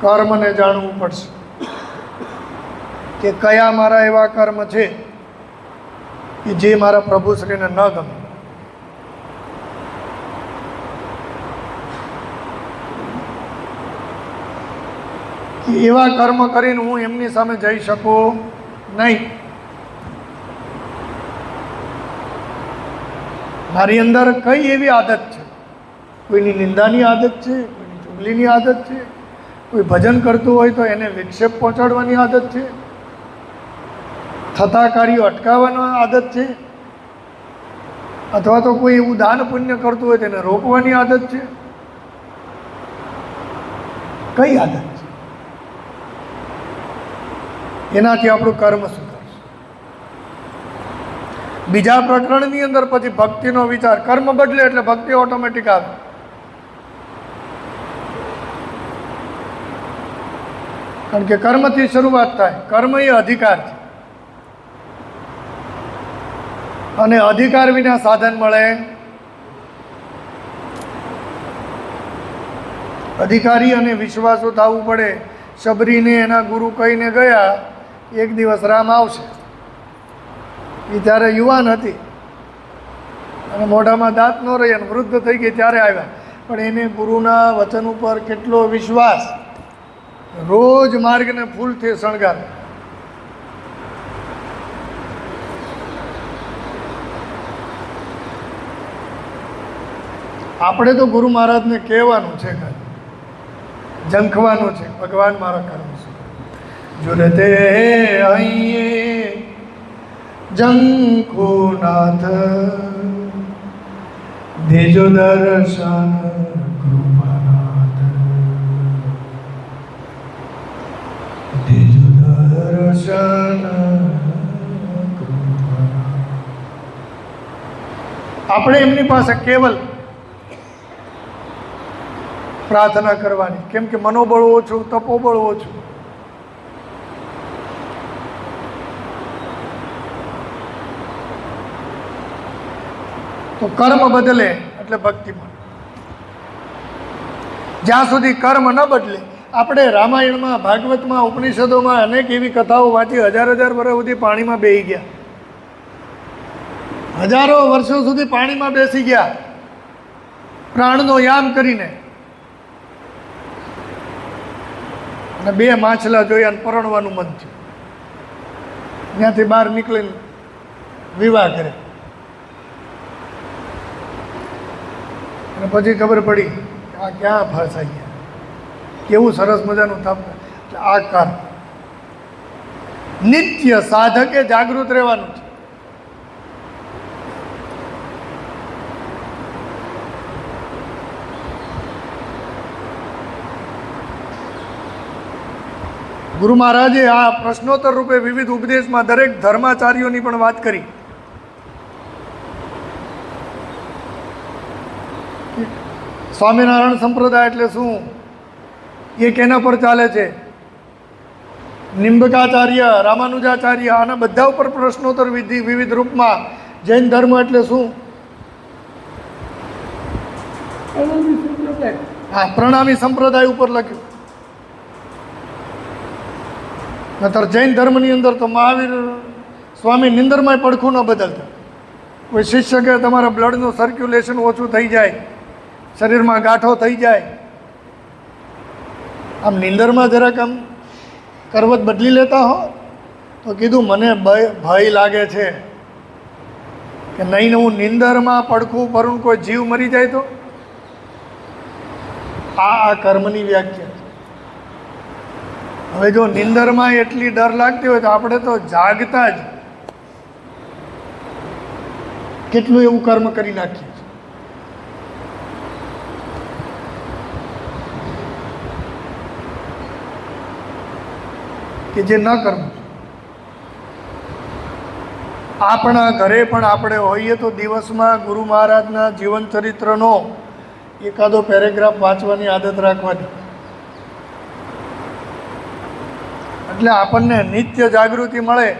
કર્મને જાણવું પડશે કે કયા મારા એવા કર્મ છે કે જે મારા પ્રભુશ્રીને ન ગમે. એવા કર્મ કરીને હું એમની સામે જઈ શકું નહીં. મારી અંદર કઈ એવી આદત છે? કોઈની નિંદાની આદત છે, કોઈની ચુગલીની આદત છે, કોઈ ભજન કરતું હોય તો એને વિક્ષેપ પહોંચાડવાની આદત છે, થતા કાર્યો અટકાવવાની આદત છે, અથવા તો કોઈ એવું દાન પુણ્ય કરતું હોય તેને રોકવાની આદત છે. કઈ આદત છે? એનાથી આપણું કર્મ સુધરશે. બીજા પ્રકરણની અંદર પછી ભક્તિનો વિચાર. કર્મ બદલે એટલે ભક્તિ ઓટોમેટિક આવે. કારણ કે કર્મથી શરૂઆત થાય. કર્મ એ અધિકાર છે, અને અધિકાર વિના સાધન મળે. અધિકારી અને વિશ્વાસુ થવું પડે. શબરીને એના ગુરુ કહીને ગયા, એક દિવસ રામ આવશે. એ ત્યારે યુવાન હતી અને મોઢામાં દાંત ન રહી અને વૃદ્ધ થઈ ગઈ ત્યારે આવ્યા. પણ એને ગુરુના વચન ઉપર કેટલો વિશ્વાસ! રોજ માર્ગને ફૂલથી શણગાર. આપણે તો ગુરુ મહારાજને કહેવાનું છે ઝંખવાનું છે, ભગવાન મારા કર્મ શું જુરતે અહીં ઝંખુનાથ દેજો દર્શન કૃપાનાથ દેજો દર્શન કૃપાનાથ। આપણે એમની પાસે કેવલ પ્રાર્થના કરવાની, કેમ કે મનોબળ ઓછું, તપોબળ ઓછું। તો કર્મ બદલે એટલે ભક્તિ મળે। જ્યાં સુધી કર્મ ન બદલે, આપણે રામાયણમાં, ભાગવતમાં, ઉપનિષદોમાં અનેક એવી કથાઓ વાંચી, હજાર વર્ષ સુધી પાણીમાં બેસી ગયા, હજારો વર્ષો સુધી પાણીમાં બેસી ગયા પ્રાણનો યામ કરીને, અને 2 માછલા જોયા અને પરણવાનું મન થયું, ત્યાંથી બહાર નીકળીને વિવાહ કરે, અને પછી ખબર પડી આ ક્યાં ફસાઈ ગયા, કેવું સરસ મજાનું તપ। એટલે આ કર્મ નિત્ય સાધકે જાગૃત રહેવાનું છે। ગુરુ મહારાજે આ પ્રશ્નોત્તર રૂપે વિવિધ ઉપદેશમાં દરેક ધર્માચાર્યોની પણ વાત કરી। સ્વામિનારાયણ સંપ્રદાય એટલે શું, એ કેના પર ચાલે છે, નિંબકાચાર્ય, રામાનુજાચાર્ય, આના બધા ઉપર પ્રશ્નોત્તર વિવિધ રૂપમાં। જૈન ધર્મ એટલે શું, હા, પ્રણામી સંપ્રદાય ઉપર લખ્યું। નતર જૈન ધર્મની અંદર તો મહાવીર સ્વામી નિંદરમાં પડખું ન બદલતા। કોઈ શિષ્ય કે તમારા બ્લડનું સર્ક્યુલેશન ઓછું થઈ જાય, શરીરમાં ગાંઠો થઈ જાય, આમ નિંદરમાં જરાક આમ કરવત બદલી લેતા હો તો કીધું મને ભય લાગે છે કે નહીં હું નિંદરમાં પડખું ભરું, કોઈ જીવ મરી જાય તો। આ કર્મની વ્યાખ્યા છે। હવે જો નિંદરમાં એટલી ડર લાગતી હોય તો આપણે તો જાગતા જ કેટલું એવું કર્મ કરી નાખીએ છીએ। કે જે ન કરવું। આપણા ઘરે પણ આપણે હોઈએ તો દિવસમાં ગુરુ મહારાજના જીવન ચરિત્રનો એકાદો પેરેગ્રાફ વાંચવાની આદત રાખવાની, એટલે આપણને નિત્ય જાગૃતિ મળે।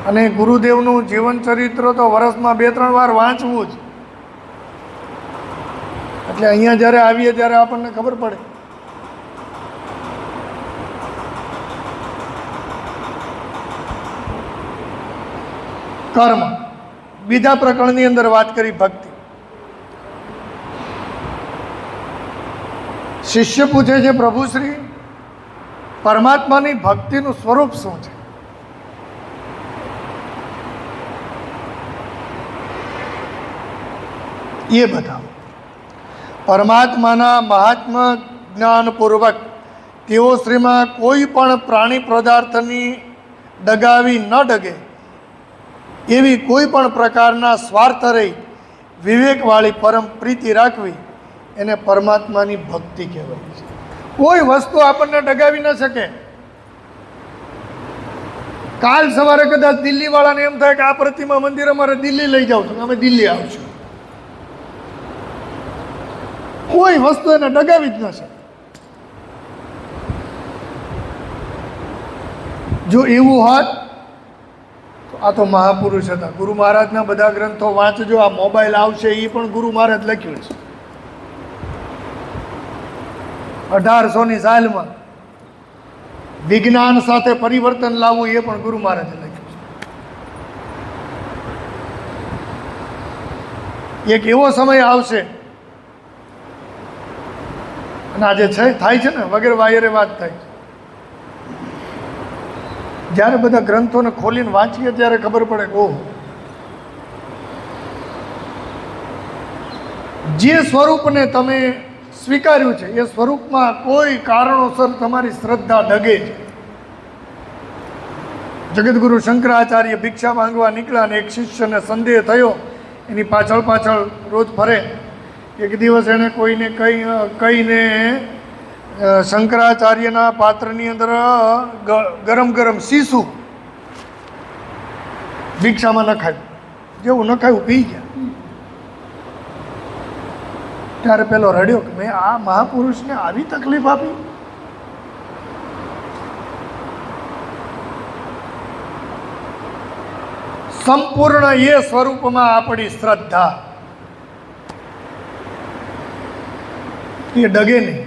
અને ગુરુદેવનું જીવન ચરિત્ર તો વર્ષમાં 2-3 વાર વાંચવું જ, એટલે અહીંયા જ્યારે આવીએ ત્યારે આપણને ખબર પડે। કર્મ બીજા પ્રકરણની અંદર વાત કરી ભક્તિ। શિષ્ય પૂછે છે, પ્રભુ શ્રી પરમાત્માની ભક્તિનું સ્વરૂપ શું છે? એ બતાવો। પરમાત્માના મહાત્મા જ્ઞાનપૂર્વક તેઓ શ્રીમાં કોઈ પણ પ્રાણી પદાર્થની ડગાવી ન ડગે એવી કોઈ પણ પ્રકારના સ્વાર્થ રહી વિવેકવાળી પરમ પ્રીતિ રાખવી, એને પરમાત્માની ભક્તિ કહેવાય છે। કોઈ વસ્તુ આપણને ડગાવી ન શકે। કાલ સવારે કદાચ દિલ્હીવાળાને એમ થાય કે આ પ્રતિમા મંદિર અમારે દિલ્હી લઈ જાવ, તો અમે દિલ્હી આવશું, કોઈ વસ્તુ એને ડગાવી જ ન શકે। જો એવું હોત તો આ તો મહાપુરુષ હતા। ગુરુ મહારાજના બધા ગ્રંથો વાંચજો। આ મોબાઈલ આવશે એ પણ ગુરુ મહારાજ લખ્યું છે 1800ની સાલમાં। વિજ્ઞાન સાથે પરિવર્તન લાવવું એ પણ ગુરુ મહારાજે લખ્યું છે। એક એવો સમય આવશે, અને આજે થાય છે ને વગેરે વાયરે વાત થાય છે, જ્યારે બધા ગ્રંથોને ખોલીને વાંચીએ ત્યારે ખબર પડે કે ઓહ, જે સ્વરૂપને તમે સ્વીકાર્યું છે એ સ્વરૂપમાં કોઈ કારણોસર તમારી શ્રદ્ધા ડગે છે. જગતગુરુ શંકરાચાર્ય ભિક્ષા માંગવા નીકળ્યા અને એક શિષ્યને સંદેહ થયો, એની પાછળ પાછળ રોજ ફરે. એક દિવસ એણે કોઈને કહીને શંકરાચાર્યના પાત્રની અંદર ગરમ ગરમ શીશું ભિક્ષામાં નખાયું. જેવું નખાયું પી ગયા. ત્યારે પેલો રડ્યો કે મેં આ મહાપુરુષને આવી તકલીફ આપી. સંપૂર્ણ એ સ્વરૂપમાં આપણી શ્રદ્ધા એ ડગે નહીં.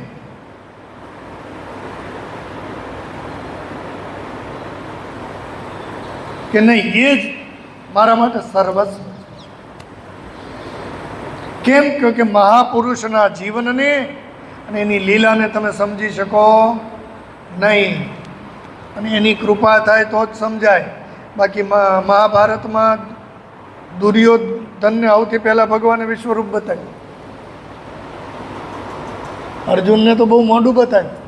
કે નહીં એ જ મારા માટે સર્વસ્વ. કેમ કે મહાપુરુષના જીવનને અને એની લીલાને તમે સમજી શકો નહીં, અને એની કૃપા થાય તો જ સમજાય. બાકી મહાભારતમાં દુર્યોધનને સૌથી પહેલાં ભગવાને વિશ્વરૂપ બતાવ્યું. અર્જુનને તો બહુ મોઢું બતાવ્યું.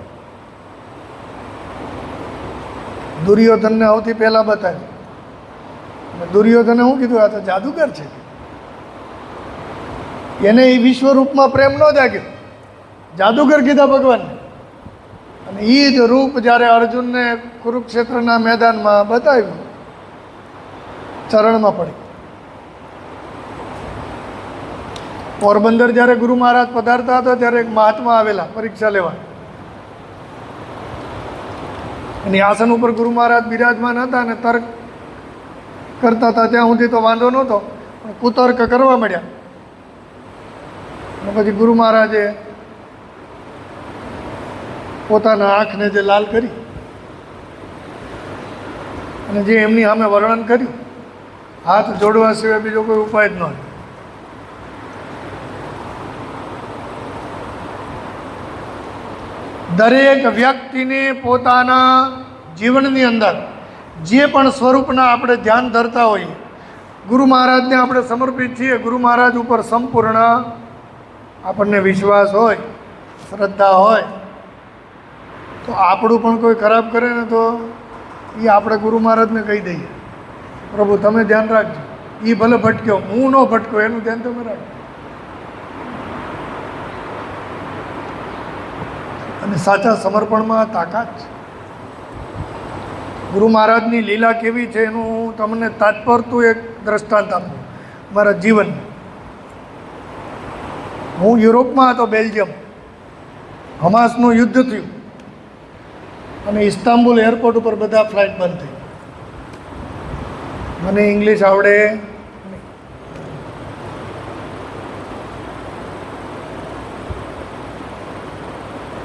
દુર્યોધનને સૌથી પહેલાં બતાવ્યું. દુર્યોધને શું કીધું? આ તો જાદુગર છે. એને એ વિશ્વરૂપમાં પ્રેમ ન જાગ્યો, જાદુગર કીધા ભગવાનને. અને એ જ રૂપ જ્યારે અર્જુનને કુરુક્ષેત્રના મેદાનમાં બતાવ્યું, ચરણમાં પડી. પોરબંદર જ્યારે ગુરુ મહારાજ પધારતા હતા ત્યારે એક મહાત્મા આવેલા પરીક્ષા લેવા. એની આસન ઉપર ગુરુ મહારાજ બિરાજમાન હતા અને તર્ક કરતા હતા. ત્યાં સુધી તો વાંધો નહોતો, પણ કુતર્ક કરવા મળ્યા. અને પછી ગુરુ મહારાજે પોતાના આંખને જે લાલ કરી અને જે એમની સામે વર્ણન કર્યું, હાથ જોડવા સિવાય બીજો કોઈ ઉપાય જ ન હતો. દરેક વ્યક્તિને પોતાના જીવનની અંદર જે પણ સ્વરૂપના આપણે ધ્યાન ધરતા હોઈએ, ગુરુ મહારાજને આપણે સમર્પિત છીએ. ગુરુ મહારાજ ઉપર સંપૂર્ણ આપણને વિશ્વાસ હોય, શ્રદ્ધા હોય, તો આપણું પણ કોઈ ખરાબ કરે ને તો એ આપણે ગુરુ મહારાજને કહી દઈએ, પ્રભુ તમે ધ્યાન રાખજો, એ ભલે ભટક્યો, હું ન ભટક્યો, એનું ધ્યાન તમે રાખજો. અને સાચા સમર્પણમાં તાકાત છે. ગુરુ મહારાજની લીલા કેવી છે એનું હું તમને તાત્પરતું એક દ્રષ્ટાંત આપું મારા જીવન. હું યુરોપમાં હતો, બેલ્જિયમ. હમાસનું યુદ્ધ થયું અને ઇસ્તાંબુલ એરપોર્ટ ઉપર બધા ફ્લાઇટ બંધ થઈ. મને ઇંગ્લિશ આવડે નહીં.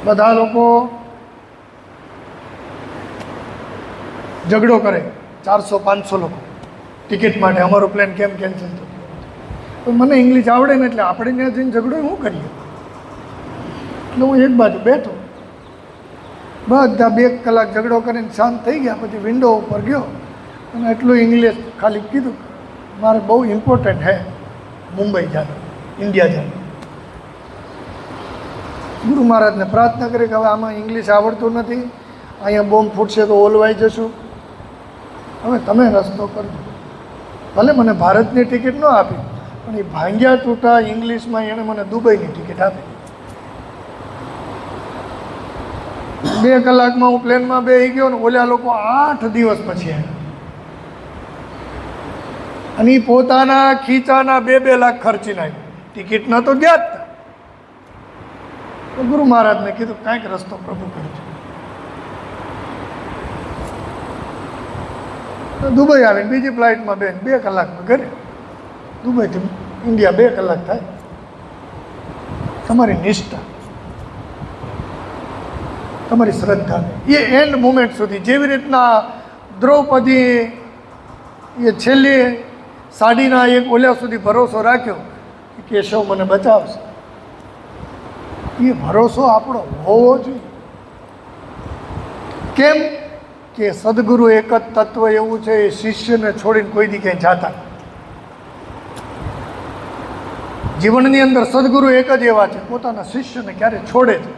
બધા લોકો ઝઘડો કરે, 400-500 લોકો ટિકિટ માટે, અમારો પ્લેન કેમ કેન્સલ થયો. તો મને ઇંગ્લિશ આવડે ને એટલે આપણે ત્યાં જઈને ઝઘડો શું કરીએ. એટલે હું એક બાજુ બેઠો, બધા 2 કલાક ઝઘડો કરીને શાંત થઈ ગયા. પછી વિન્ડો ઉપર ગયો અને એટલું ઇંગ્લિશ ખાલી કીધું, મારે બહુ ઇમ્પોર્ટન્ટ હે મુંબઈ જાના, ઇન્ડિયા જાના. ગુરુ મહારાજને પ્રાર્થના કરી કે હવે આમાં ઇંગ્લિશ આવડતું નથી, અહીંયા બોમ્બ ફૂટશે તો ઓલવાઈ જશું, હવે તમે રસ્તો કરજો. ભલે મને ભારતની ટિકિટ ન આપી, પણ એ ભાંગ્યા તૂટા ઇંગ્લિશમાં એણે મને દુબઈની ટિકિટ આપી. 2 કલાકમાં હું પ્લેનમાં બેસી ગયો ને ઓલા લોકો 8 દિવસ પછી આવ્યા. અને એ પોતાના ખીચાના 2-2 લાખ ખર્ચી નાખ્યું. ટિકિટના તો ગયા જ હતા. તો ગુરુ મહારાજને કીધું કાંઈક રસ્તો પ્રભુ કરજો. તો દુબઈ આવીને બીજી ફ્લાઇટમાં બેન 2 કલાકમાં ઘરે. દુબઈથી ઇન્ડિયા 2 કલાક થાય. તમારી નિષ્ઠા, તમારી શ્રદ્ધા એ એન્ડ મુમેન્ટ સુધી, જેવી રીતના દ્રૌપદી એ છેલ્લી સાડીના એક ઓલ્યા સુધી ભરોસો રાખ્યો કે કેશવ મને બચાવશે, એ ભરોસો આપણો હોવો જોઈએ. કેમ કે સદગુરુ એક જ તત્વ એવું છે, એ શિષ્યને છોડીને કોઈ દી ક્યાંય જાતા. જીવનની અંદર સદગુરુ એક જ એવા છે પોતાના શિષ્યને ક્યારે છોડે છે.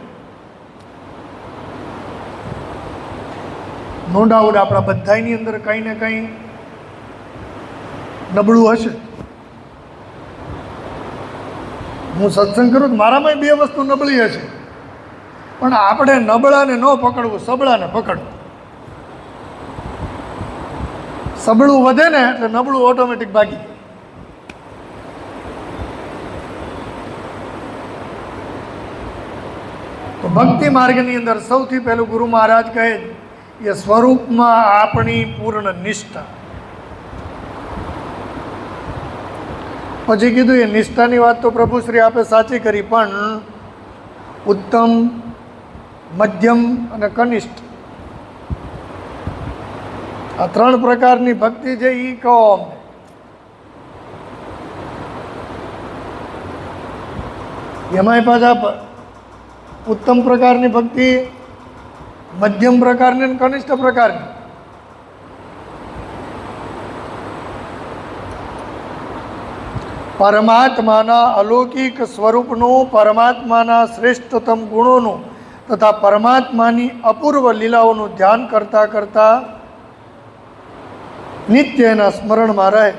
નો ડાઉટ આપણા બધાની અંદર કંઈ ને કંઈ નબળું હશે. હું સત્સંગ કરું તો મારામાં બે વસ્તુ નબળી હશે, પણ આપણે નબળાને ન પકડવું, સબળાને પકડવું. સબળું વધે ને એટલે નબળું ઓટોમેટિક ભાગી જાય. તો ભક્તિ માર્ગની અંદર સૌથી પહેલું ગુરુ મહારાજ કહે એ સ્વરૂપમાં આપણી પૂર્ણ નિષ્ઠા. પછી કીધું એ નિષ્ઠાની વાત તો પ્રભુ શ્રી આપે સાચી કરી, પણ ઉત્તમ, મધ્યમ અને કનિષ્ઠ આ ત્રણ પ્રકારની ભક્તિ છે એ કહો અમને. એમાંય પાછા ઉત્તમ પ્રકારની ભક્તિ, મધ્યમ પ્રકારની અને કનિષ્ઠ પ્રકારની. પરમાત્માના અલૌકિક સ્વરૂપનું, પરમાત્માના શ્રેષ્ઠતમ ગુણોનું તથા પરમાત્માની અપૂર્વ લીલાઓનું ધ્યાન કરતાં કરતાં નિત્ય એના સ્મરણમાં રહે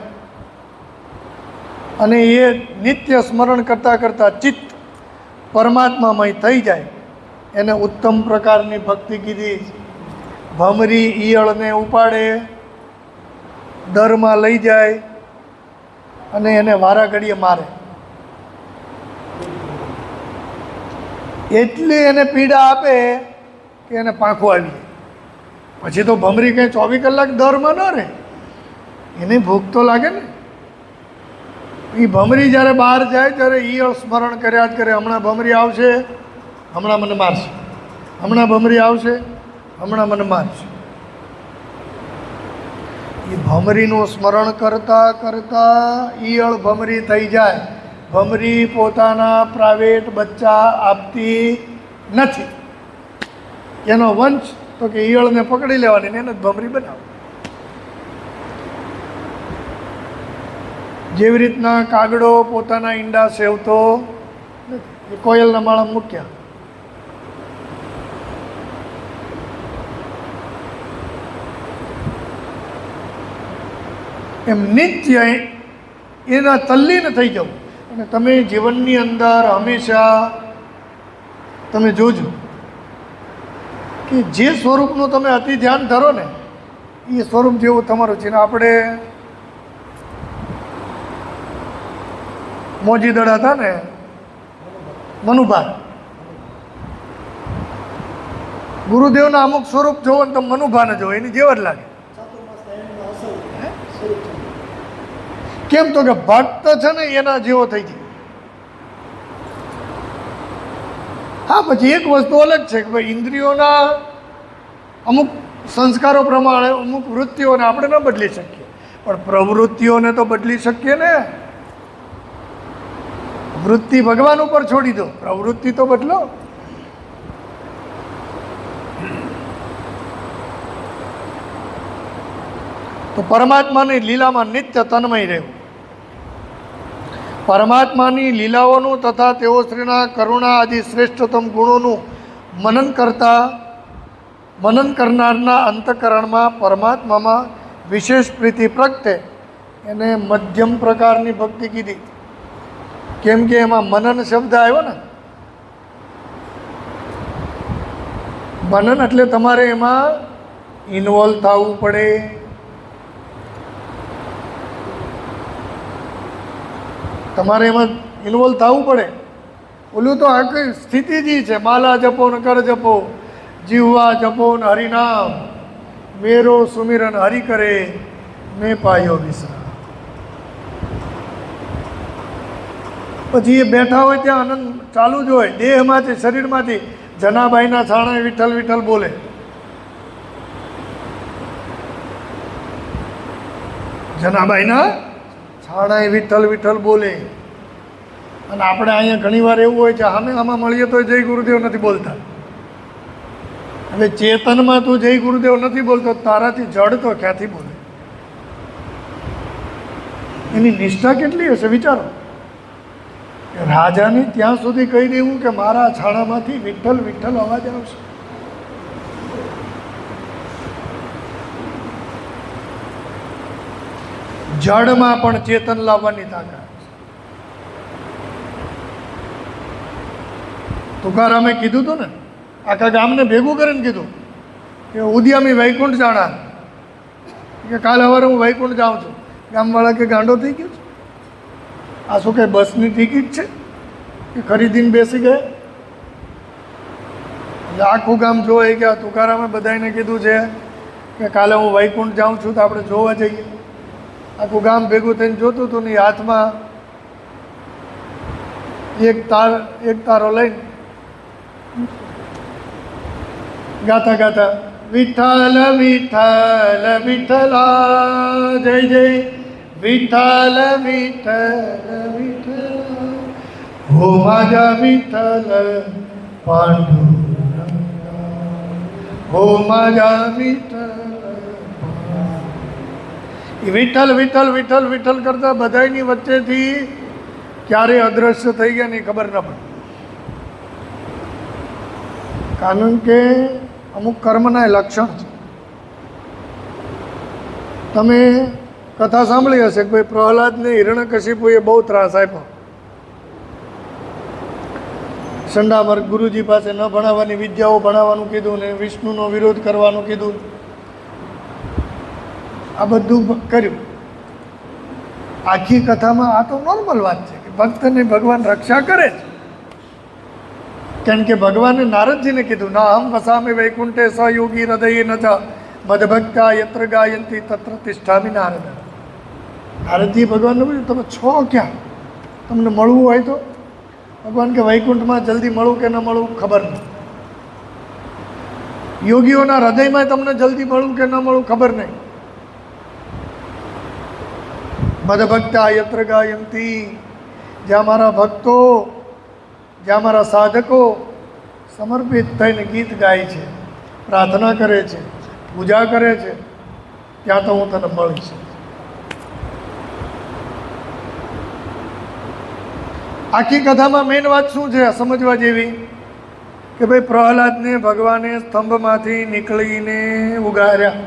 અને એ નિત્ય સ્મરણ કરતાં કરતાં ચિત્ત પરમાત્મામય થઈ જાય એને ઉત્તમ પ્રકારની ભક્તિ કીધી. ભમરી ઈયળને ઉપાડે, દરમાં લઈ જાય અને એને વારા ઘડીએ મારે, એટલી એને પીડા આપે કે એને પાંખો આવી જાય. પછી તો ભમરી કંઈ 24 કલાક દરમાં ન રહે, એને ભૂખ તો લાગે ને. એ ભમરી જ્યારે બહાર જાય ત્યારે ઈયળ સ્મરણ કર્યા જ કરે, હમણાં ભમરી આવશે, હમણાં મને મારશે, હમણાં ભમરી આવશે, હમણાં મને મારશે. એ ભમરીનું સ્મરણ કરતાં કરતાં ઈયળ ભમરી થઈ જાય. ભમરી પોતાના પ્રાઇવેટ બચ્ચા આપતી નથી. એનો વંશ તો કે ઈયળને પકડી લેવાની ને એને જ ભમરી બનાવે. જેવી રીતના કાગડો પોતાના ઈંડા સેવતો નથી, એ કોયલના માળા મૂક્યા. એમ નિત્ય એના તલ્લીન થઈ જવું. અને તમે જીવનની અંદર હંમેશા તમે જોજો કે જે સ્વરૂપનું તમે અતિ ધ્યાન ધરો ને એ સ્વરૂપ જેવું તમારું છે. આપણે મોજી દડા હતા ને મનુભા, ગુરુદેવના અમુક સ્વરૂપ જોવો ને તમે મનુભાને જોવો એની જેવા જ લાગે. કેમ તો કે ભક્ત છે ને એના જેવો થઈ જાય. હા, પછી એક વસ્તુ અલગ છે કે ભાઈ ઇન્દ્રિયોના અમુક સંસ્કારો પ્રમાણે અમુક વૃત્તિઓને આપણે ન બદલી શકીએ, પણ પ્રવૃત્તિઓને તો બદલી શકીએ ને. વૃત્તિ ભગવાન ઉપર છોડી દો, પ્રવૃત્તિ તો બદલો. તો પરમાત્માની લીલામાં નિત્ય તન્મય રહેવું, પરમાત્માની લીલાઓનું તથા તેઓ શ્રીના કરુણા આદિ શ્રેષ્ઠતમ ગુણોનું મનન કરનારના અંતઃકરણમાં પરમાત્મામાં વિશેષ પ્રીતિ પ્રગટે એને મધ્યમ પ્રકારની ભક્તિ કીધી. કેમ કે એમાં મનન શબ્દ આવ્યો ને. મનન એટલે તમારે એમાં ઇન્વોલ્વ થવું પડે. તમારે એમાં ઇન્વોલ્વ થવું પડે. ઓલું તો આખી સ્થિતિ જ છે, માલા જપો ને કર જપો, જીવવા જપો ને હરિનામ, મેરો સુમિરન હરિ કરે મેં પાયો વિશ્રામ. પછી એ બેઠા હોય ત્યાં આનંદ ચાલુ જ હોય. દેહમાંથી, શરીરમાંથી જનાબાઈના છાણે વિઠ્ઠલ વિઠ્ઠલ બોલે. જનાબાઈના છાણે વિઠ્ઠલ વિઠ્ઠલ બોલે. અને આપણે અહીંયા ઘણી વાર એવું હોય છે સામે આમાં મળીએ તો જય ગુરુદેવ નથી બોલતા. હવે ચેતનમાં તું જય ગુરુદેવ નથી બોલતો, તારાથી જડ તો ક્યાંથી બોલે? એની નિષ્ઠા કેટલી હશે વિચારો. રાજાને ત્યાં સુધી કહી દેવું કે મારા છાણામાંથી વિઠ્ઠલ વિઠ્ઠલ અવાજ આવશે. જળમાં પણ ચેતન લાવવાની તાકાત. તુકારામે કીધું હતું ને, આખા ગામને ભેગું કરીને કીધું કે ઉદ્યામી વૈકુંઠ જાણા, કે કાલે સવારે હું વૈકુંઠ જાઉં છું. ગામવાળા કે ગાંડો થઈ ગયો છે, આ શું કંઈ બસની ટિકિટ છે કે ખરીદીને બેસી ગયા? એટલે આખું ગામ જોવાય ગયા. તુકારામે બધાને કીધું છે કે કાલે હું વૈકુંઠ જાઉં છું તો આપણે જોવા જઈએ. આખું ગામ ભેગું થઈને જોતું હતું ને હાથમાં એક તારો લઈને ગાતા ગાતા વિઠ્ઠલ વિઠ્ઠલ વિઠ્ઠલા જય જય વિઠ્ઠલ વિઠ્ઠલ વિઠ્ઠલ હો માજા વિઠ્ઠલ પાંડુરંગા હો માજા વિઠ્ઠલ. વિઠ્ઠલ વિઠ્ઠલ વિઠ્ઠલ વિઠ્ઠલ કરતા બધાની વચ્ચેથી ક્યારે અદ્રશ્ય થઈ ગયા નહીં ખબર ન પડી. કારણ કે અમુક કર્મના લક્ષણ છે. તમે કથા સાંભળી હશે કે ભાઈ પ્રહલાદને હિરણ્યકશિપુએ બહુ ત્રાસ આપ્યો. સંડામર્ગ ગુરુજી પાસે ન ભણાવવાની વિદ્યાઓ ભણાવવાનું કીધું ને વિષ્ણુનો વિરોધ કરવાનું કીધું. આ બધું કર્યું. આખી કથામાં આ તો નોર્મલ વાત છે કે ભક્તને ભગવાન રક્ષા કરે છે. કારણ કે ભગવાને નારદજીને કીધું ના હમ વસામે વૈકુંઠે સહયોગી હૃદયે ન ચ મદભક્તા યત્ર ગાયંતી તત્ર તિષ્ઠામિ નારદ. નારદજી ભગવાનને પૂછ્યું તમે છો ક્યાં? તમને મળવું હોય તો? ભગવાન કે વૈકુંઠમાં જલ્દી મળું કે ન મળું ખબર નહીં. યોગીઓના હૃદયમાં તમને જલ્દી મળું કે ન મળું ખબર નહીં. મદભક્તા યત્ર ગાયંતી, જ્યાં મારા ભક્તો, જ્યાં મારા સાધકો સમર્પિત થઈને ગીત ગાય છે, પ્રાર્થના કરે છે, પૂજા કરે છે, ત્યાં તો હું તને મળીશ. આખી કથામાં મેઇન વાત શું છે સમજવા જેવી કે ભાઈ પ્રહલાદને ભગવાને સ્તંભમાંથી નીકળીને ઉગાર્યા.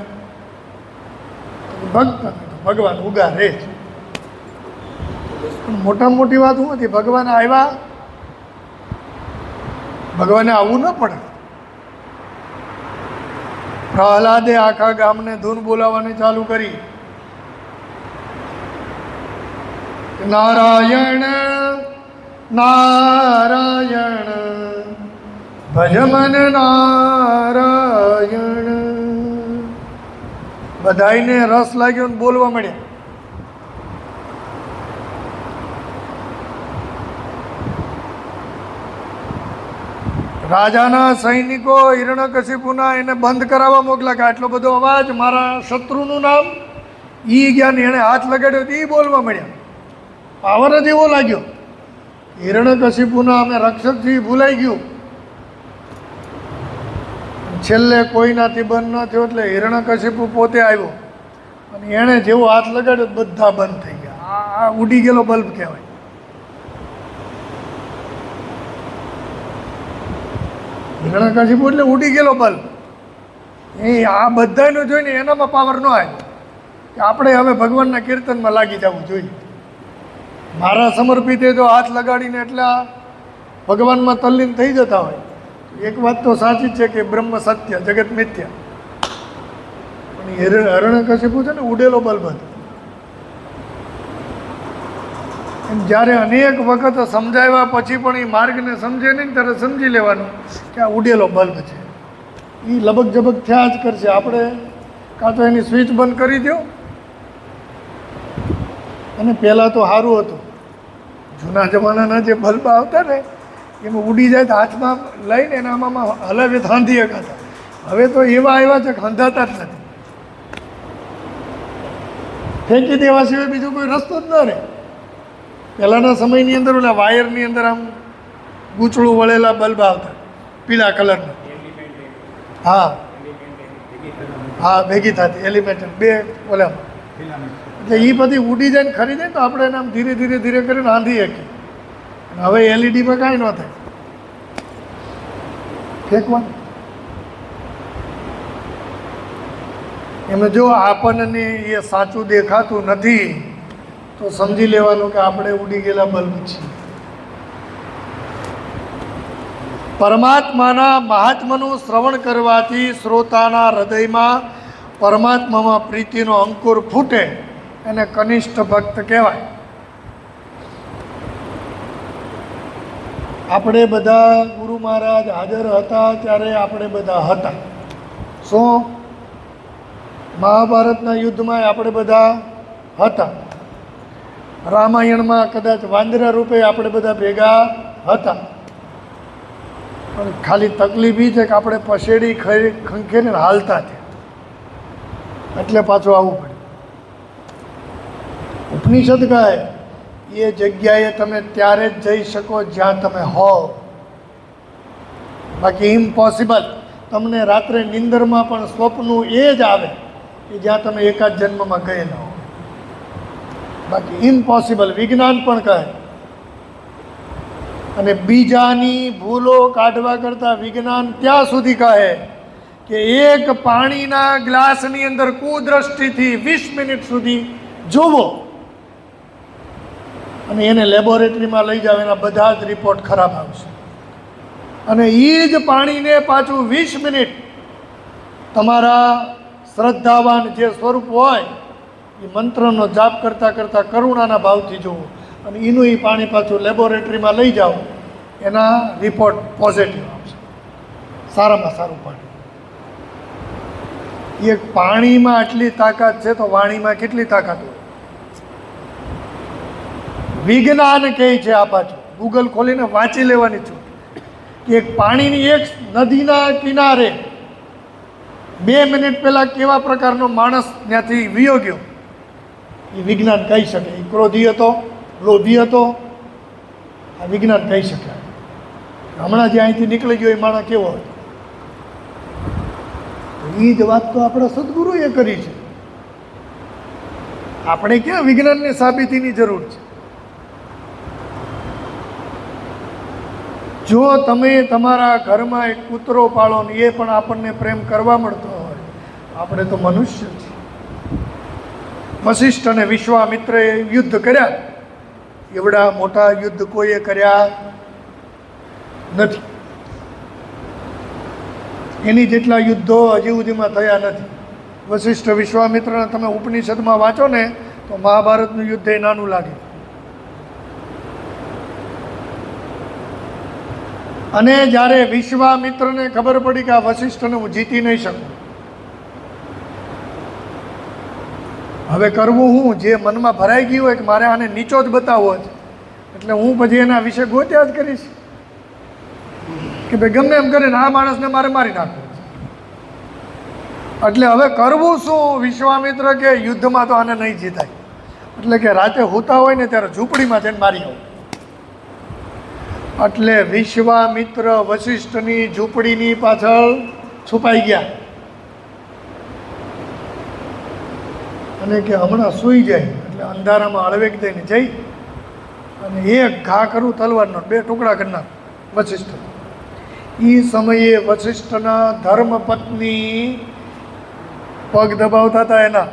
ભક્ત ભગવાન ઉગારે છે. મોટામાં મોટી વાત શું હતી? ભગવાન આવ્યા, ભગવાને આવવું ન પડે. પ્રહલાદે આખા ગામને ધૂન બોલાવવાની ચાલુ કરી. નારાયણ નારાયણ ભજમન નારાયણ. બધાઈને રસ લાગ્યો ને બોલવા મળ્યા. રાજાના સૈનિકો હિરણ્યકશિપુના એને બંધ કરાવવા મોકલા કે આટલો બધો અવાજ, મારા શત્રુનું નામ. ઈ ગયા ને એણે હાથ લગાડ્યો તો એ બોલવા મળ્યા. પાવર જ એવો લાગ્યો. હિરણ્યકશિપુના અમે રક્ષક છીએ ભૂલાઈ ગયું. છેલ્લે કોઈનાથી બંધ ન થયો એટલે હિરણ્યકશિપુ પોતે આવ્યો અને એણે જેવો હાથ લગાડ્યો બધા બંધ થઈ ગયા. આ ઉડી ગયેલો બલ્બ કહેવાય. હિરણ્યકશિપુ એટલે ઉડી ગયેલો બલ્બ. એ આ બધાનો જોઈને એનામાં પાવર ન આવ્યો કે આપણે હવે ભગવાનના કીર્તનમાં લાગી જવું જોઈએ. મારા સમર્પિતે જો હાથ લગાડીને એટલા ભગવાનમાં તલ્લીન થઈ જતા હોય, એક વાત તો સાચી જ છે કે બ્રહ્મ સત્ય, જગત મિથ્યા. પણ હિરણ્યકશિપુ છે ને ઉડેલો બલ્બ હતો. એમ જ્યારે અનેક વખત સમજાવ્યા પછી પણ એ માર્ગને સમજે નહીં ત્યારે સમજી લેવાનું કે આ ઉડેલો બલ્બ છે. એ લબક જબક થયા જ કરશે. આપણે કાં તો એની સ્વિચ બંધ કરી દો. અને પહેલાં તો સારું હતું, જૂના જમાનાના જે બલ્બ આવતા ને એમાં ઉડી જાય તો હાથમાં લઈને એના આમાં હલાવે હાંધી શકાતા. હવે તો એવા આવ્યા છે કે હંધાતા જ નથી. ફેંકી દેવા સિવાય બીજો કોઈ રસ્તો જ ન રહે. પહેલાંના સમયની અંદર ઓલા વાયરની અંદર આમ ગૂંચળું વળેલા બલ્બ આવતા પીળા કલરના. હા હા, ભેગી થતી એલિમેન્ટ બે ઓલામાં. એટલે એ બધી ઉડી જાય ને ખરી જાય તો આપણે એને આમ ધીરે ધીરે ધીરે કરીને આંધી શકીએ. હવે એલઈડીમાં કાંઈ ન થાય, ફેંકવાનું. એમાં જો આપણને એ સાચું દેખાતું નથી તો સમજી લેવાનું કે આપણે ઉડી ગયેલા બલ્બ છીએ. પરમાત્માના મહાત્માનું શ્રવણ કરવાથી શ્રોતાના હૃદયમાં પરમાત્મામાં પ્રીતિનો અંકુર ફૂટે, એને કનિષ્ઠ ભક્ત કહેવાય. આપણે બધા ગુરુ મહારાજ હાજર હતા ત્યારે આપણે બધા હતા. શું? મહાભારતના યુદ્ધમાં આપણે બધા હતા. રામાયણમાં કદાચ વાંદરા રૂપે આપણે બધા ભેગા હતા. પણ ખાલી તકલીફ એ છે કે આપણે પછેડી ખંખેને હાલતા છે, એટલે પાછું આવવું પડે. ઉપનિષદ કહે એ જગ્યાએ તમે ત્યારે જ જઈ શકો જ્યાં તમે હો, બાકી ઇમ્પોસિબલ. તમને રાત્રે નિંદરમાં પણ સ્વપ્નું એ જ આવે કે જ્યાં તમે એકાદ જન્મમાં ગયેલા હો, બાકી ઇમ્પોસિબલ. વિજ્ઞાન પણ કહે. અને બીજાની ભૂલો કાઢવા કરતાં વિજ્ઞાન ત્યાં સુધી કહે કે એક પાણીના ગ્લાસની અંદર કુદૃષ્ટિથી 20 મિનિટ સુધી જોવો અને એને લેબોરેટરીમાં લઈ જાવ, એના બધા જ રિપોર્ટ ખરાબ આવશે. અને એ જ પાણીને પાછું 20 મિનિટ તમારા શ્રદ્ધાવાન જે સ્વરૂપ હોય એ મંત્રનો જાપ કરતાં કરતાં કરુણાના ભાવથી જોવો, અને એનું એ પાણી પાછું લેબોરેટરીમાં લઈ જાઓ, એના રિપોર્ટ પોઝિટિવ આવશે, સારામાં સારું પાણી. એક પાણીમાં આટલી તાકાત છે તો વાણીમાં કેટલી તાકાત હોય? વિજ્ઞાન કહે છે. આ પાછું ગૂગલ ખોલીને વાંચી લેવાની છું કે એક પાણીની એક નદીના કિનારે 2 મિનિટ પહેલાં કેવા પ્રકારનો માણસ ત્યાંથી વિયો ગયો એ વિજ્ઞાન કહી શકે. એ ક્રોધી હતો, લોભી હતો, આ વિજ્ઞાન કહી શકે. હમણાં જે અહીંથી નીકળી ગયો એ માણસ કેવો હતો? એ જ વાત તો આપણા સદગુરુએ કરી છે. આપણે ક્યાં વિજ્ઞાનની સાબિતીની જરૂર છે? જો તમે તમારા ઘરમાં એક કૂતરો પાળો ને એ પણ આપણને પ્રેમ કરવા મળતો હોય, આપણે તો મનુષ્ય છીએ. વશિષ્ઠ અને વિશ્વામિત્રએ યુદ્ધ કર્યા, એવડા મોટા યુદ્ધ કોઈએ કર્યા નથી. એની જેટલા યુદ્ધો હજી સુધીમાં થયા નથી. વશિષ્ઠ વિશ્વામિત્રના તમે ઉપનિષદમાં વાંચો ને તો મહાભારતનું યુદ્ધ એ નાનું લાગે. અને જ્યારે વિશ્વામિત્રને ખબર પડી કે આ વશિષ્ઠને હું જીતી નહીં શકું, હવે કરવું હું? જે મનમાં ભરાઈ ગયું હોય કે મારે આને નીચો જ બતાવવો છે, એટલે હું પછી એના વિશે ગોત્યા જ કરીશ કે ભાઈ ગમે એમ કરીને આ માણસને મારે મારી નાખવું છે. એટલે હવે કરવું શું? વિશ્વામિત્ર કે યુદ્ધમાં તો આને નહીં જીતાય, એટલે કે રાતે હોતા હોય ને ત્યારે ઝૂંપડીમાં જઈને મારી આવું. એટલે વિશ્વામિત્ર વશિષ્ઠની ઝૂંપડીની પાછળ છુપાઈ ગયા અને કે હમણાં સૂઈ જાય એટલે અંધારામાં હળવેક દઈને જઈ અને એક ઘા કરું તલવારનો, 2 ટુકડા કરી નાખ વશિષ્ઠ. એ સમયે વશિષ્ઠના ધર્મપત્ની પગ દબાવતા હતા એના,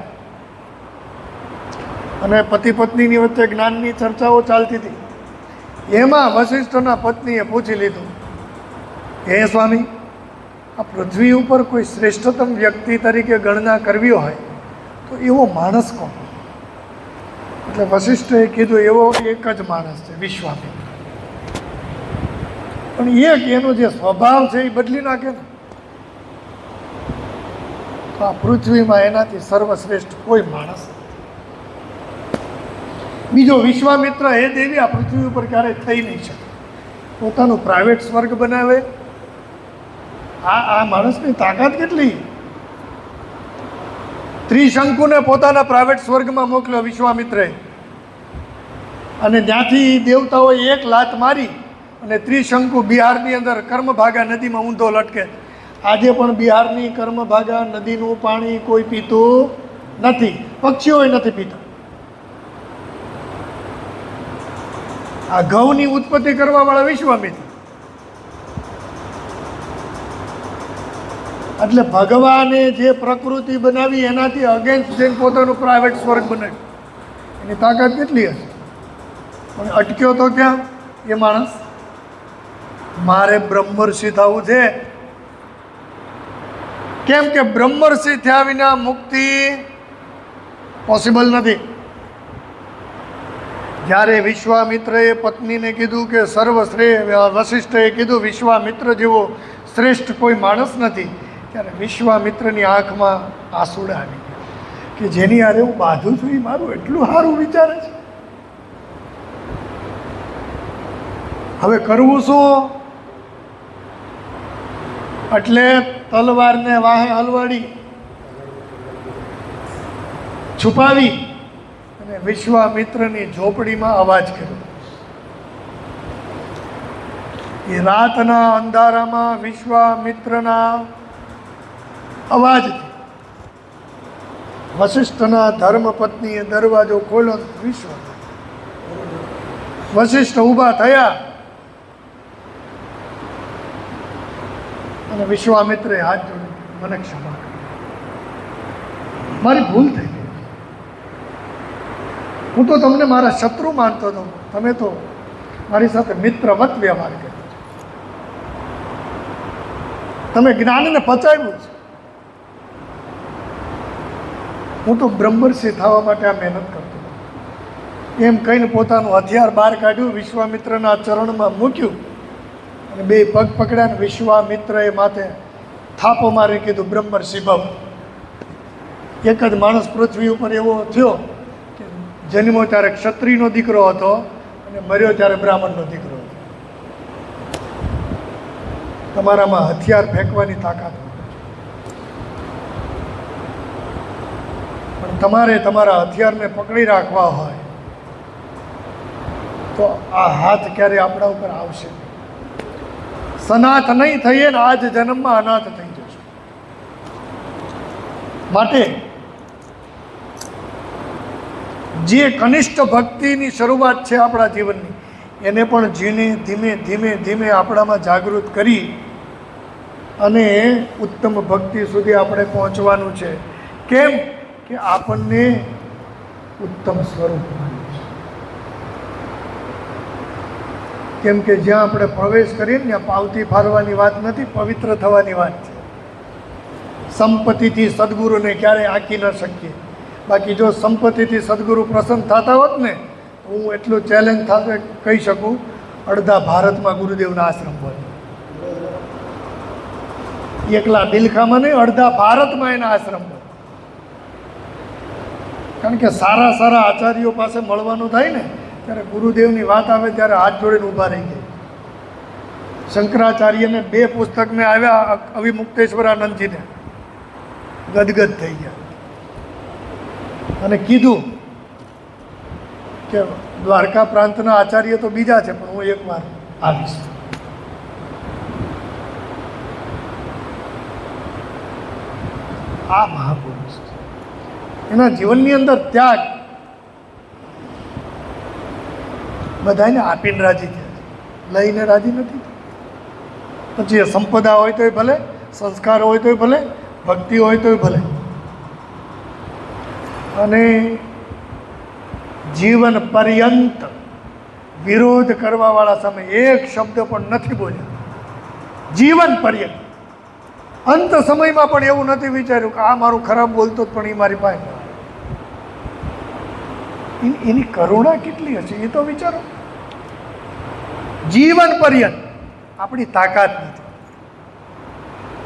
અને પતિ પત્નીની વચ્ચે જ્ઞાનની ચર્ચાઓ ચાલતી હતી. એમાં વશિષ્ઠના પત્નીએ પૂછી લીધું, હે સ્વામી, આ પૃથ્વી ઉપર કોઈ શ્રેષ્ઠતમ વ્યક્તિ તરીકે ગણના કરવી હોય તો એવો માણસ કોણ? એટલે વશિષ્ઠએ કીધું એવો એક જ માણસ છે, વિશ્વામિત્ર. પણ એક એનો જે સ્વભાવ છે એ બદલી નાખે ને તો આ પૃથ્વીમાં એનાથી સર્વશ્રેષ્ઠ કોઈ માણસ. બીજો વિશ્વામિત્ર હે દેવી આ પૃથ્વી ઉપર ક્યારેય થઈ નહીં શકે, પોતાનું પ્રાઇવેટ સ્વર્ગ બનાવે. આ માણસની તાકાત કેટલી! ત્રિશંકુને પોતાના પ્રાઇવેટ સ્વર્ગમાં મોકલ્યો વિશ્વામિત્રએ, અને ત્યાંથી દેવતાઓએ 1 લાત મારી અને ત્રિશંકુ બિહારની અંદર કર્મભાગા નદીમાં ઊંધો લટકે. આજે પણ બિહારની કર્મભાગા નદીનું પાણી કોઈ પીતું નથી, પક્ષીઓ નથી પીતા. આ ઘઉંની ઉત્પત્તિ કરવાવાળા વિશ્વામિત્ર. એટલે ભગવાને જે પ્રકૃતિ બનાવી એનાથી અગેન્સ્ટ જઈને પોતાનું પ્રાઇવેટ સ્વર્ગ બનાવ્યું. એની તાકાત કેટલી હશે? પણ અટક્યો તો ક્યાં એ માણસ? મારે બ્રહ્મર્ષિ થવું છે. કેમ કે બ્રહ્મર્ષિ થયા વિના મુક્તિ પોસિબલ નથી. જ્યારે વિશ્વામિત્રએ પત્નીને કીધું કે સર્વશ્રેય, વશિષ્ઠએ કીધું વિશ્વામિત્ર જેવો શ્રેષ્ઠ કોઈ માણસ નથી, ત્યારે વિશ્વામિત્રની આંખમાં આંસુડા આવી ગયા કે જેની હારે હું બાંધું છું એ મારું એટલું સારું વિચારે છે. હવે કરવું શું? એટલે તલવારને વાહે હલવાડી છુપાવી અને વિશ્વામિત્રની ઝોપડીમાં અવાજ કર્યો. એ રાતના અંધારામાં વિશ્વામિત્રના અવાજથી વશિષ્ઠના ધર્મપત્નીએ દરવાજો ખોલ્યો. વશિષ્ઠ ઊભા થયા અને વિશ્વામિત્રે હાથ જોડી, મને ક્ષમા કરો, મારી ભૂલ થઈ ગઈ. હું તો તમને મારા શત્રુ માનતો હતો, તમે તો મારી સાથે મિત્રવત વ્યવહાર કર્યો. તમે જ્ઞાનને પચાવ્યું છે. હું તો બ્રહ્મર્ષિ થવા માટે આ મહેનત કરતો હતો. એમ કહીને પોતાનું હથિયાર બહાર કાઢ્યું, વિશ્વામિત્રના ચરણમાં મૂક્યું અને બે પગ પકડ્યા. વિશ્વામિત્રએ માથે થાપો મારી કીધું, બ્રહ્મર્ષિ ભવ. એક જ માણસ પૃથ્વી ઉપર એવો થયો કે જન્મો ત્યારે ક્ષત્રિયનો દીકરો હતો અને મર્યો ત્યારે બ્રાહ્મણનો દીકરો હતો. તમારામાં હથિયાર ફેંકવાની તાકાત હોય, પણ તમારે તમારા હથિયારને પકડી રાખવા હોય તો આ હાથ ક્યારે આપણા ઉપર આવશે. સનાથ નહીં થઈએ ને આજ જન્મમાં અનાથ થઈ જશે. માટે જે કનિષ્ઠ ભક્તિની શરૂઆત છે આપણા જીવનની, એને પણ જીને ધીમે ધીમે ધીમે આપણામાં જાગૃત કરી અને ઉત્તમ ભક્તિ સુધી આપણે પહોંચવાનું છે. કેમ કે આપણને ઉત્તમ સ્વરૂપ મળ્યું છે. કેમ કે જ્યાં આપણે પ્રવેશ કરીએ ને ત્યાં પાવતી ફારવાની વાત નથી, પવિત્ર થવાની વાત છે. સંપત્તિથી સદગુરુને ક્યારેય આંકી ન શકીએ. બાકી જો સંપત્તિથી સદગુરુ પ્રસન્ન થતા હોત ને તો હું એટલું ચેલેન્જ સાથે કહી શકું, અડધા ભારતમાં ગુરુદેવના આશ્રમ હોય. એકલા બિલખામાં નહીં, અડધા ભારતમાં એના આશ્રમ હોય. કારણ કે સારા સારા આચાર્યો પાસે મળવાનું થાય ને ત્યારે ગુરુદેવની વાત આવે ત્યારે હાથ જોડીને ઊભા રહી જાય. શંકરાચાર્યને 2 પુસ્તકને આવ્યા અવિમુક્તેશ્વરાનંદજીને, ગદગદ થઈ ગયા અને કીધું કે દ્વારકા પ્રાંતના આચાર્ય તો બીજા છે, પણ હું એકવાર આવીશ. આ મહાપુરુષ છે. એના જીવનની અંદર ત્યાગ બધાને આપીને રાજી થયા છે, લઈને રાજી નથી. પછી એ સંપદા હોય તોય ભલે, સંસ્કાર હોય તોય ભલે, ભક્તિ હોય તોય ભલે, અને જીવન પર્યંત વિરોધ કરવાવાળા સામે એક શબ્દ પણ નથી બોલ્યા. જીવન પર્યંત. અંત સમયમાં પણ એવું નથી વિચાર્યું કે આ મારું ખરાબ બોલતો પણ એ મારી પાસે. એની કરુણા કેટલી હશે એ તો વિચારો. જીવન પર્યંત. આપણી તાકાત નથી.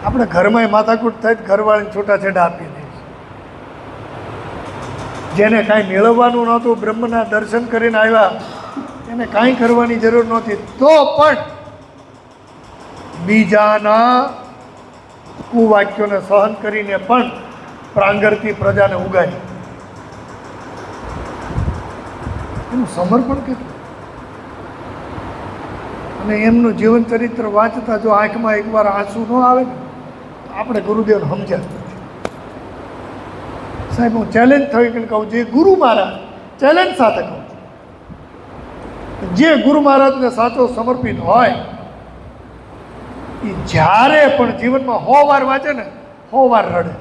આપણે ઘરમાં માથાકૂટ થાય ઘરવાળાને છૂટાછેડા આપી દઈએ. જેને કાંઈ મેળવવાનું નહોતું, બ્રહ્મના દર્શન કરીને આવ્યા, એને કાંઈ કરવાની જરૂર નહોતી, તો પણ બીજાના કુવાક્યોને સહન કરીને પણ પ્રાંગરથી પ્રજાને ઉગાડી. એનું સમર્પણ કેટલું. અને એમનું જીવન ચરિત્ર વાંચતા જો આંખમાં એકવાર આંસુ ન આવે ને આપણે ગુરુદેવને સમજ્યા નથી. સાહેબ હું ચેલેન્જ થઈ કહું, જે ગુરુ મારા ચેલેન્જ સાથે કહું, જે ગુરુ મહારાજને સાચો સમર્પિત હોય એ જ્યારે પણ જીવનમાં 100 વાર વાંચે ને 100 વાર રડે.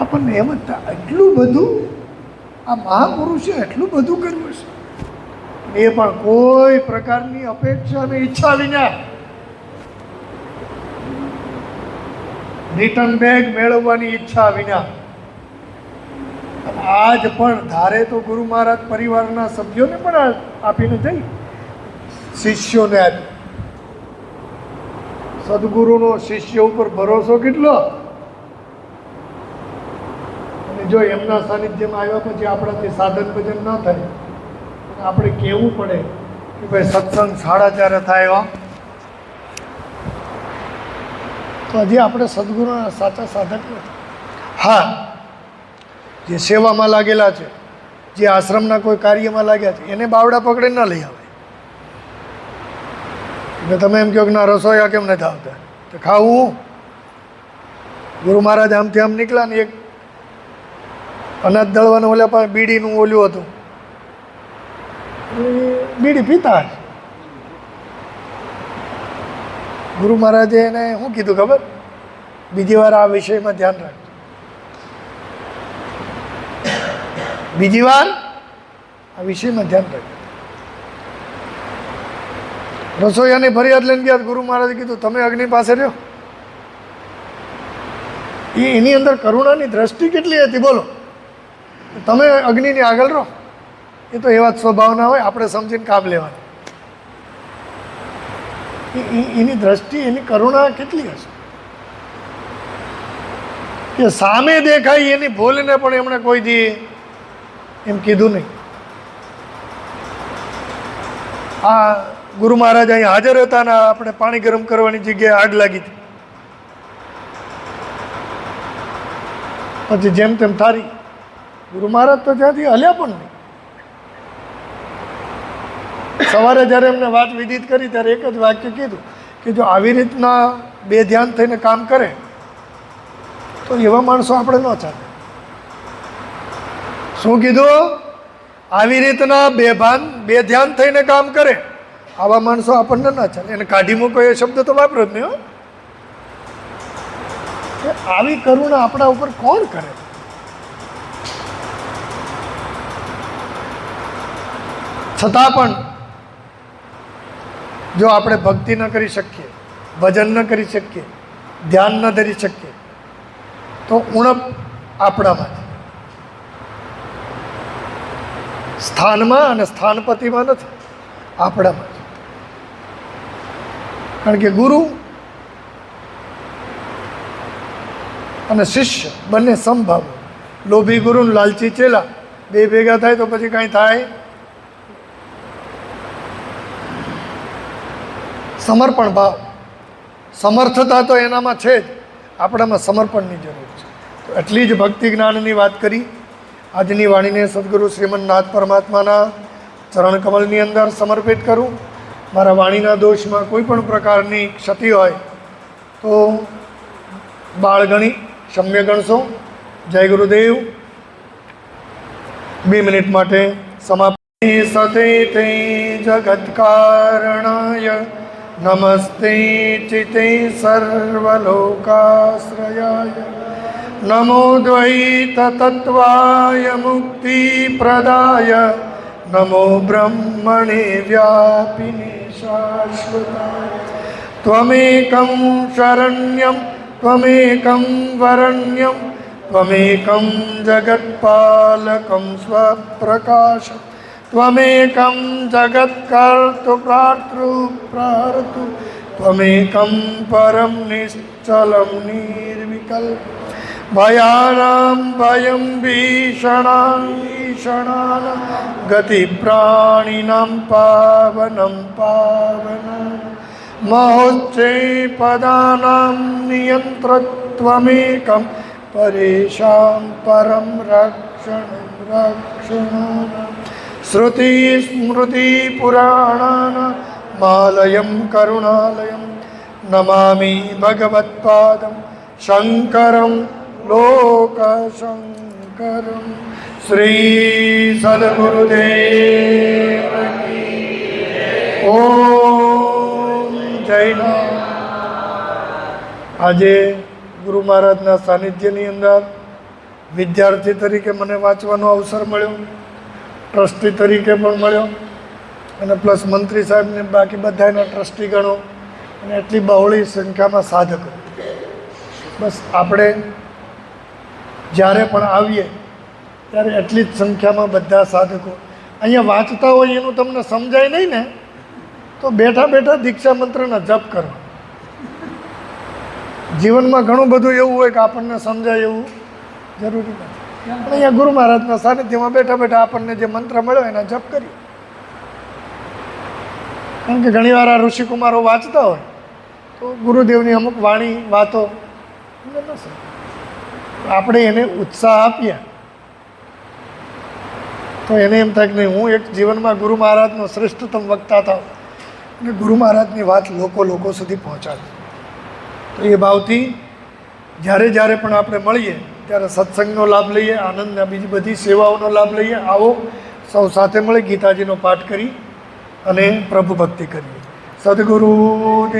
આપણને એમ જ થાય એટલું બધું આ મહાપુરુષે એટલું બધું કર્યું છે, એ પણ કોઈ પ્રકારની અપેક્ષા અને ઈચ્છા વિના રિટર્ન બેગ મેળવવાની ઈચ્છા વિના. આજ પણ ધારે તો ગુરુ મહારાજ પરિવારના સભ્યોને પણ આપીને જઈ, શિષ્યોને આપી. સદગુરુનો શિષ્ય ઉપર ભરોસો કેટલો! અને જો એમના સાનિધ્યમાં આવ્યા પછી આપણાથી સાધન ભજન ન થાય, આપણે કહેવું પડે કે ભાઈ સત્સંગ 4:30 થાય હો, તો હજી આપણે સદગુરુના સાચા સાધક નથી. હા, જે સેવામાં લાગેલા છે, જે આશ્રમના કોઈ કાર્યમાં લાગ્યા છે, એને બાવડા પકડી ન લઈ આવે. એટલે તમે એમ કહો કે ના રસોઈયા કેમ નથી આવતા, તો ખાવું. ગુરુ મહારાજ આમથી આમ નીકળ્યા ને એક અનાજ દળવાનું ઓલા પાસે બીડીનું ઓલું હતું, બીડી પીતા. ગુરુ મહારાજે એને શું કીધું ખબર? બીજી વાર આ વિષયમાં ધ્યાન રાખજો. બીજી વાર આ વિષયમાં ધ્યાન રાખજો. રસોઈયાની ફરિયાદ લઈને ગયા, ગુરુ મહારાજે કીધું તમે અગ્નિ પાસે રહ્યો. એની અંદર કરુણાની દ્રષ્ટિ કેટલી હતી બોલો! તમે અગ્નિની આગળ રહો. એ તો એવા જ સ્વભાવના હોય, આપણે સમજીને કામ લેવાનું. એની દ્રષ્ટિ, એની કરુણા કેટલી હશે કે સામે દેખાય એની ભૂલને પણ એમણે કોઈ દી એમ કીધું નહીં. આ ગુરુ મહારાજ અહીં હાજર હતા ને આપણે પાણી ગરમ કરવાની જગ્યાએ આગ લાગી હતી. પછી જેમ તેમ થારી. ગુરુ મહારાજ તો ત્યાંથી હલ્યા પણ નહીં. સવારે જ્યારે એમને વાત વિદિત કરી ત્યારે એક જ વાક્ય કીધું કે જો આવી રીતના બે ધ્યાન થઈને કામ કરે તો એવા માણસો આપણે ન ચાલે. શું કીધું? આવી રીતના બે ધ્યાન થઈને કામ કરે આવા માણસો આપણને ન ચાલે. એને કાઢી મૂકો એ શબ્દ તો વાપરો જ નહીં. આવી કરુણા આપણા ઉપર કોણ કરે? છતાં પણ જો આપણે ભક્તિ ન કરી શકીએ, ભજન ન કરી શકીએ, ધ્યાન ન ધરી શકીએ તો ઉણપ આપણામાં છે. સ્થાનમાં અને સ્થાનપતિમાં નથી, આપણામાં છે. કારણ કે ગુરુ અને શિષ્ય બંને સમભાવ. લોભી ગુરુ ને લાલચી ચેલા બે ભેગા થાય તો પછી કાંઈ થાય. સમર્પણ ભાવ, સમર્થતા તો એનામાં છે જ, આપણામાં સમર્પણની જરૂર છે. તો એટલી જ ભક્તિ જ્ઞાનની વાત કરી. આજની વાણીને સદગુરુ શ્રીમન્નાથ પરમાત્માના ચરણ કમલની અંદર સમર્પિત કરું. મારા વાણીના દોષમાં કોઈ પણ પ્રકારની ક્ષતિ હોય તો બાળગણી ક્ષમ્ય ગણશો. જય ગુરુદેવ. 2 મિનિટ માટે સમાપ્ત. સતે તે જગત્કારણાય નમસ્તે ચિતે સર્વલોકાશ્રયાય નમો દ્વૈત તત્વાય મુક્તિપ્રદાય નમો બ્રહ્મણે વ્યાપિને શાશ્વતાય ત્વમેકં શરણ્યં ત્વમેકં વરણ્યં ત્વમેકં જગત્પાલકં સ્વપ્રકાશ ત્વમેકં જગત્કર્તુ પ્રાર્તૃ પ્રહર્તુ ત્વમેકં પરમ નિશ્ચલં નિર્વિકલ્પ ભયાનાં ભયં ભીષણાનાં ગતિ પ્રાણિનાં પાવनं પાવનાં મહોચ્ચે પદાનાં નિયંત્રત્વમેકં પરેષાં પરમ રક્ષણં રક્ષણાનાં શ્રુતિ સ્મૃતિ પુરાણાનાં માલયં કરુણાલયં નમામિ ભગવત્પાદં શંકરં લોકશંકરં શ્રી સદગુરુદેવ ઓમ જયનાથ. આજે ગુરુ મહારાજના સાનિધ્યની અંદર વિદ્યાર્થી તરીકે મને વાંચવાનો અવસર મળ્યો, ટ્રસ્ટી તરીકે પણ મળ્યો, અને પ્લસ મંત્રી સાહેબને બાકી બધાના ટ્રસ્ટી ગણો, અને એટલી બહોળી સંખ્યામાં સાધકો. બસ આપણે જ્યારે પણ આવીએ ત્યારે એટલી જ સંખ્યામાં બધા સાધકો અહીંયા વાંચતા હોય એનું તમને સમજાય નહીં ને, તો બેઠા બેઠા દીક્ષા મંત્રના જપ કરો. જીવનમાં ઘણું બધું એવું હોય કે આપણને સમજાય એવું જરૂરી નથી, પણ અહીંયા ગુરુ મહારાજના સાનિધ્યમાં બેઠા બેઠા આપણને જે મંત્ર મળ્યો એના જપ કરીએ. કારણ કે ઘણીવાર આ ઋષિકુમારો વાંચતા હોય તો ગુરુદેવની અમુક વાણી વાતો આપણે એને ઉત્સાહ આપીએ તો એને એમ થાય કે નહીં, હું એક જીવનમાં ગુરુ મહારાજનો શ્રેષ્ઠતમ વક્તા થાવ અને ગુરુ મહારાજની વાત લોકો સુધી પહોંચાડે. તો એ ભાવથી જ્યારે જ્યારે પણ આપણે મળીએ ત્યારે સત્સંગનો લાભ લઈએ, આનંદના બીજી બધી સેવાઓનો લાભ લઈએ. આવો સૌ સાથે મળી ગીતાજીનો પાઠ કરી અને પ્રભુ ભક્તિ કરીએ. સદગુરુદેવ